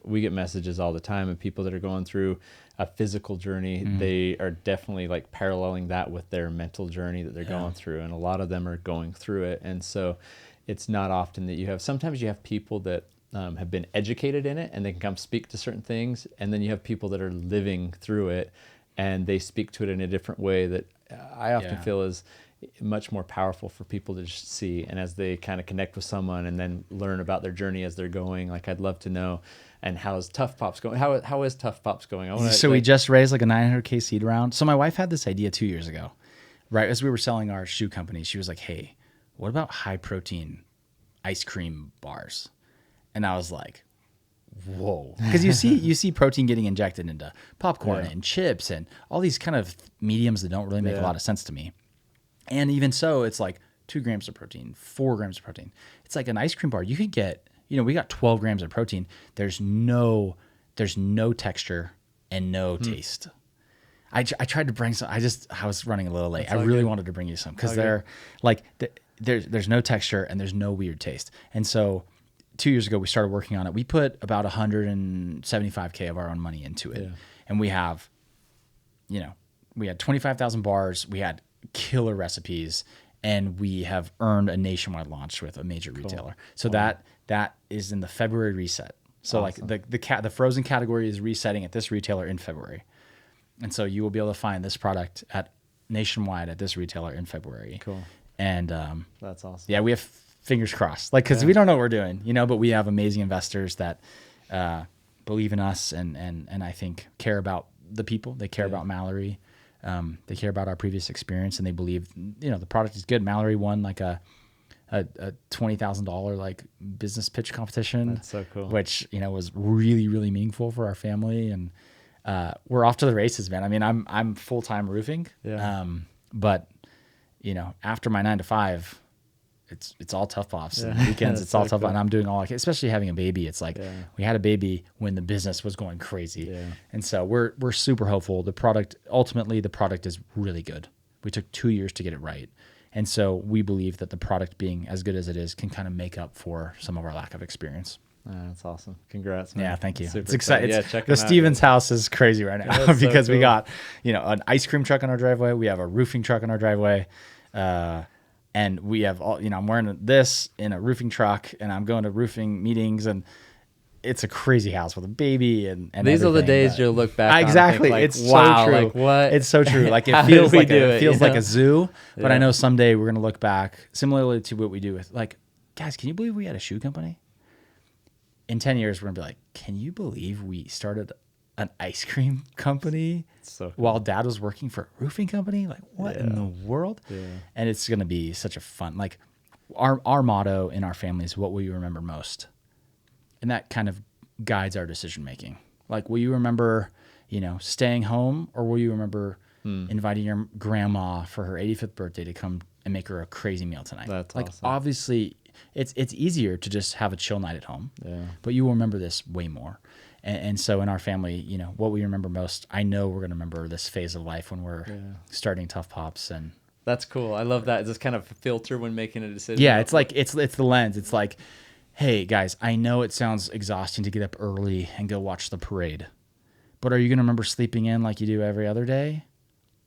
We get messages all the time of people that are going through a physical journey. They are definitely like paralleling that with their mental journey that they're going through, and a lot of them are going through it. And so it's not often that sometimes you have people that have been educated in it and they can come speak to certain things. And then you have people that are living through it and they speak to it in a different way that I often feel is much more powerful for people to just see. And as they kind of connect with someone and then learn about their journey as they're going, like, I'd love to know. And how's Tough Pops going? How is Tough Pops going? We just raised like a 900K seed round. So my wife had this idea 2 years ago, right? As we were selling our shoe company, she was like, hey, what about high protein ice cream bars? And I was like, whoa. Because you see protein getting injected into popcorn and chips and all these kind of mediums that don't really make a lot of sense to me. And even so, it's like 2 grams of protein, 4 grams of protein. It's like an ice cream bar. You could get, we got 12 grams of protein. There's no texture and no taste. I tried to bring some. I was running a little late. I really wanted to bring you some because they're like there's no texture and there's no weird taste. And so 2 years ago we started working on it. We put about $175K of our own money into it, and we have, we had 25,000 bars. We had killer recipes, and we have earned a nationwide launch with a major retailer. So that is in the February reset. So awesome. Like the frozen category is resetting at this retailer in February. And so you will be able to find this product nationwide at this retailer in February. Cool. And that's awesome. Yeah, we have fingers crossed. Like, because we don't know what we're doing, but we have amazing investors that believe in us and I think care about the people. They care about Mallory. They care about our previous experience, and they believe the product is good. Mallory won like a $20,000 like business pitch competition. That's so cool. Which was really, really meaningful for our family, and we're off to the races, man. I mean, I'm full-time roofing. Yeah. But after my 9 to 5, it's all Tough Pops. And weekends, it's all Tough Pops. And I'm doing all I can, especially having a baby. It's like we had a baby when the business was going crazy. Yeah. And so we're super hopeful. The product is really good. We took 2 years to get it right. And so we believe that the product being as good as it is can kind of make up for some of our lack of experience. That's awesome. Congrats, man. Yeah, thank you. Super it's exciting. check the Stevens house is crazy right now because we got, an ice cream truck on our driveway. We have a roofing truck on our driveway. And we have all, I'm wearing this in a roofing truck, and I'm going to roofing meetings, and it's a crazy house with a baby and these are the days you'll look back exactly. on and think, it's wow, so true. Like, what? It's so true. Like, it feels like like a zoo, but I know someday we're going to look back similarly to what we do with, like, guys, can you believe we had a shoe company? in 10 years, we're going to be like, can you believe we started an ice cream company So cool. while dad was working for a roofing company? Like, what in the world? Yeah. And it's going to be such a fun, like, our motto in our family is, what will you remember most? And that kind of guides our decision making. Like, will you remember, staying home, or will you remember inviting your grandma for her 85th birthday to come and make her a crazy meal tonight? That's like, awesome. Obviously, it's easier to just have a chill night at home. Yeah. But you will remember this way more. And so in our family, what we remember most, I know we're going to remember this phase of life when we're starting Tough Pops. And that's cool. I love that. This kind of filter when making a decision. yeah, it's like, it's the lens. It's like, hey guys, I know it sounds exhausting to get up early and go watch the parade, but are you going to remember sleeping in like you do every other day?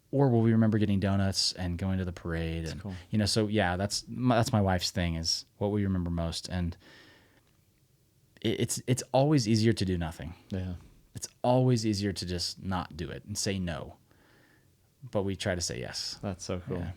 Or will we remember getting donuts and going to the parade? That's and cool. So yeah, that's my wife's thing, is what we remember most. And it's always easier to do nothing. Yeah. It's always easier to just not do it and say no. But we try to say yes. That's so cool. Yeah.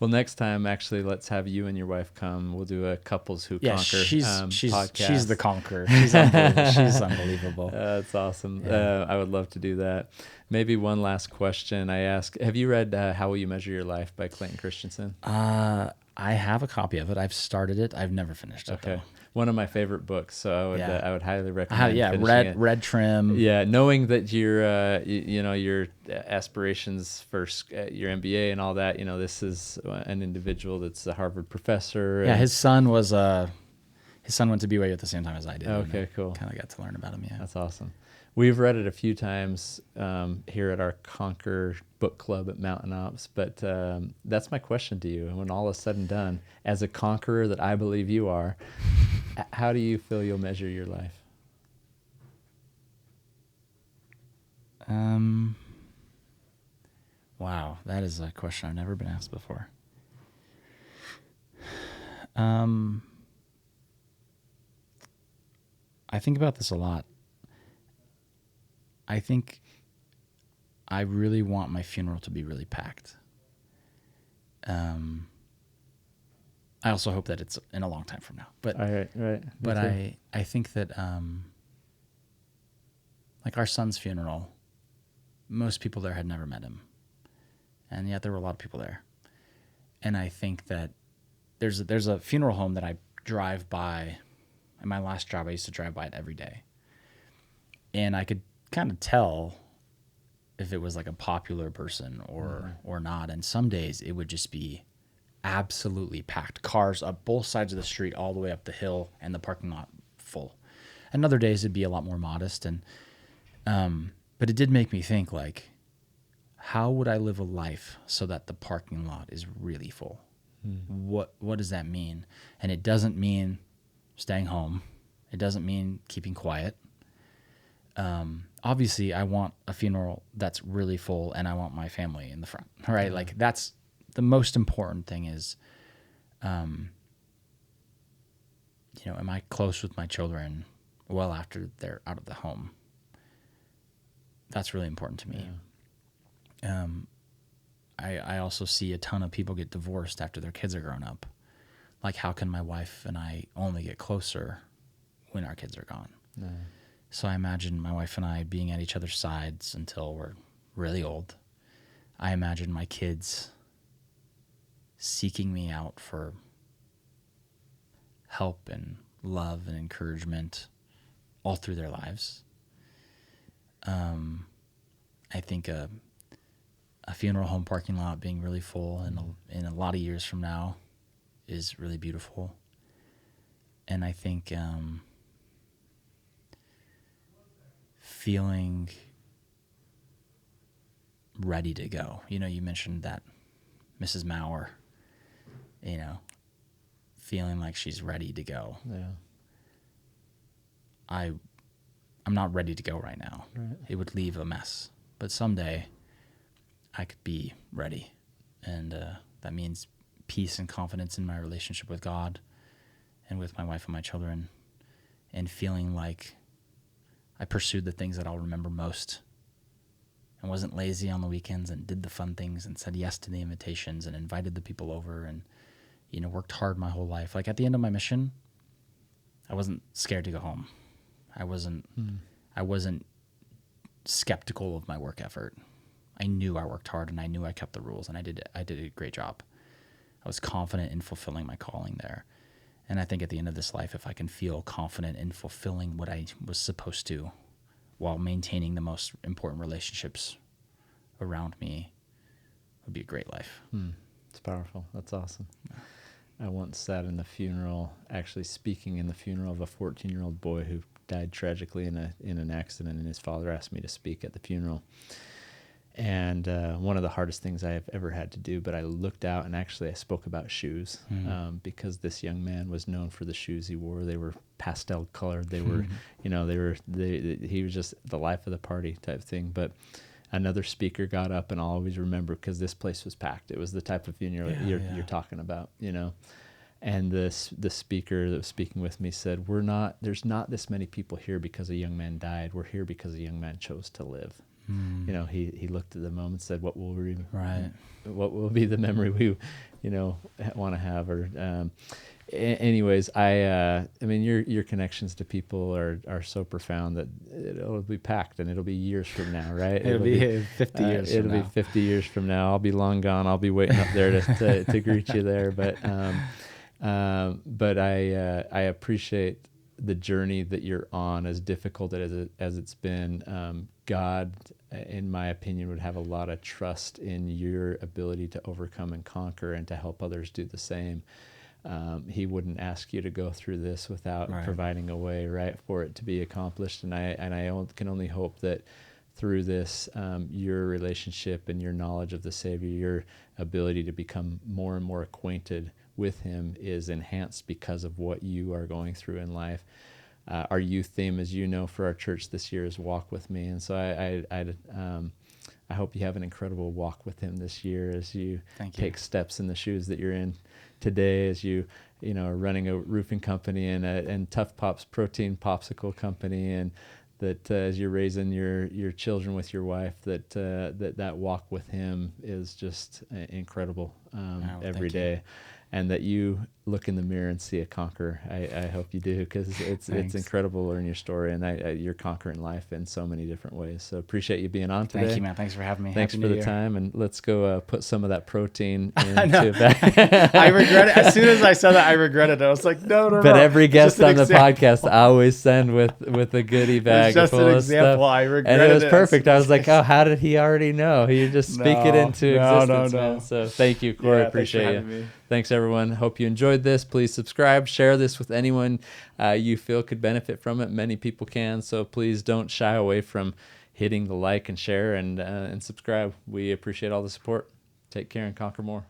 Well, next time, actually, let's have you and your wife come. We'll do a couples who conquer podcast. She's the conqueror. She's unbelievable. She's unbelievable. That's awesome. Yeah. I would love to do that. Maybe one last question I ask. Have you read How Will You Measure Your Life by Clayton Christensen? I have a copy of it. I've started it. I've never finished it. Okay. Though. One of my favorite books, so I would highly recommend. Red trim. Yeah, knowing that your aspirations for your MBA and all that. This is an individual that's a Harvard professor. Yeah, his son went to BYU at the same time as I did. Okay, cool. Kind of got to learn about him. Yeah, that's awesome. We've read it a few times here at our Conquer book club at MTN Ops, but that's my question to you. And when all is said and done, as a conqueror that I believe you are, how do you feel you'll measure your life? Wow, that is a question I've never been asked before. I think about this a lot. I think I really want my funeral to be really packed. I also hope that it's in a long time from now. But right. But I think that like our son's funeral, most people there had never met him, and yet there were a lot of people there. And I think that there's a funeral home that I drive by. In my last job, I used to drive by it every day, and I could kind of tell if it was like a popular person or not. And some days it would just be absolutely packed, cars up both sides of the street all the way up the hill, and the parking lot full. And other days it'd be a lot more modest. And but it did make me think, like, how would I live a life so that the parking lot is really full? What does that mean? And it doesn't mean staying home. It doesn't mean keeping quiet. Obviously I want a funeral that's really full, and I want my family in the front, right? Mm-hmm. Like, that's the most important thing is, am I close with my children well after they're out of the home? That's really important to me. Yeah. I also see a ton of people get divorced after their kids are grown up. Like, how can my wife and I only get closer when our kids are gone? Yeah. So I imagine my wife and I being at each other's sides until we're really old. I imagine my kids seeking me out for help and love and encouragement all through their lives. I think a funeral home parking lot being really full in a lot of years from now is really beautiful. And I think feeling ready to go. You mentioned that Mrs. Maurer, feeling like she's ready to go. Yeah. I'm not ready to go right now. Right. It would leave a mess. But someday I could be ready. And that means peace and confidence in my relationship with God and with my wife and my children, and feeling like I pursued the things that I'll remember most, and wasn't lazy on the weekends, and did the fun things, and said yes to the invitations, and invited the people over, and worked hard my whole life. Like, at the end of my mission, I wasn't scared to go home. I wasn't skeptical of my work effort. I knew I worked hard and I knew I kept the rules, and I did a great job. I was confident in fulfilling my calling there. And I think at the end of this life, if I can feel confident in fulfilling what I was supposed to while maintaining the most important relationships around me, it would be a great life. It's powerful. That's awesome. I once sat in the funeral, actually speaking in the funeral of a 14-year-old boy who died tragically in an accident, and his father asked me to speak at the funeral. And one of the hardest things I have ever had to do, but I looked out and actually I spoke about shoes because this young man was known for the shoes he wore. They were pastel colored. They were, he was just the life of the party type thing. But another speaker got up, and I'll always remember because this place was packed. It was the type of funeral you're talking about, And the speaker that was speaking with me said, there's not this many people here because a young man died. We're here because a young man chose to live. He looked at the moment and said, what will be the memory we, want to have? Or, anyways, I mean, your connections to people are so profound that it'll be packed, and it'll be years from now, right? It'll be 50 years from now. It'll be 50 years from now. I'll be long gone. I'll be waiting up there to greet you there. But I appreciate the journey that you're on, as difficult as it's been. God, in my opinion, would have a lot of trust in your ability to overcome and conquer and to help others do the same. He wouldn't ask you to go through this without providing a way, right, for it to be accomplished. And I can only hope that through this, your relationship and your knowledge of the Savior, your ability to become more and more acquainted with him is enhanced because of what you are going through in life. Our youth theme, as you know, for our church this year is Walk With Me. And so I hope you have an incredible walk with him this year as you take steps in the shoes that you're in today, as you are running a roofing company and Tough Pops protein popsicle company, and that as you're raising your children with your wife, that walk with him is just incredible every day. And that you look in the mirror and see a conqueror. I hope you do, because it's incredible to learn your story, and you're conquering life in so many different ways. So appreciate you being on today. Thank you, man. Thanks for having me. Thanks Happy for New the Year. time, and let's go put some of that protein into that. I regret it. As soon as I said that, I regretted it. I was like, no. But every guest on the podcast, I always send with a goodie bag. Just full an of stuff. example. I regretted and it was it. perfect. I was like, oh, how did he already know? You just speak it into existence, man. So thank you, Kory. Appreciate you. Thanks, everyone. Hope you enjoyed this. Please subscribe. Share this with anyone you feel could benefit from it. Many people can. So please don't shy away from hitting the like and share and subscribe. We appreciate all the support. Take care and conquer more.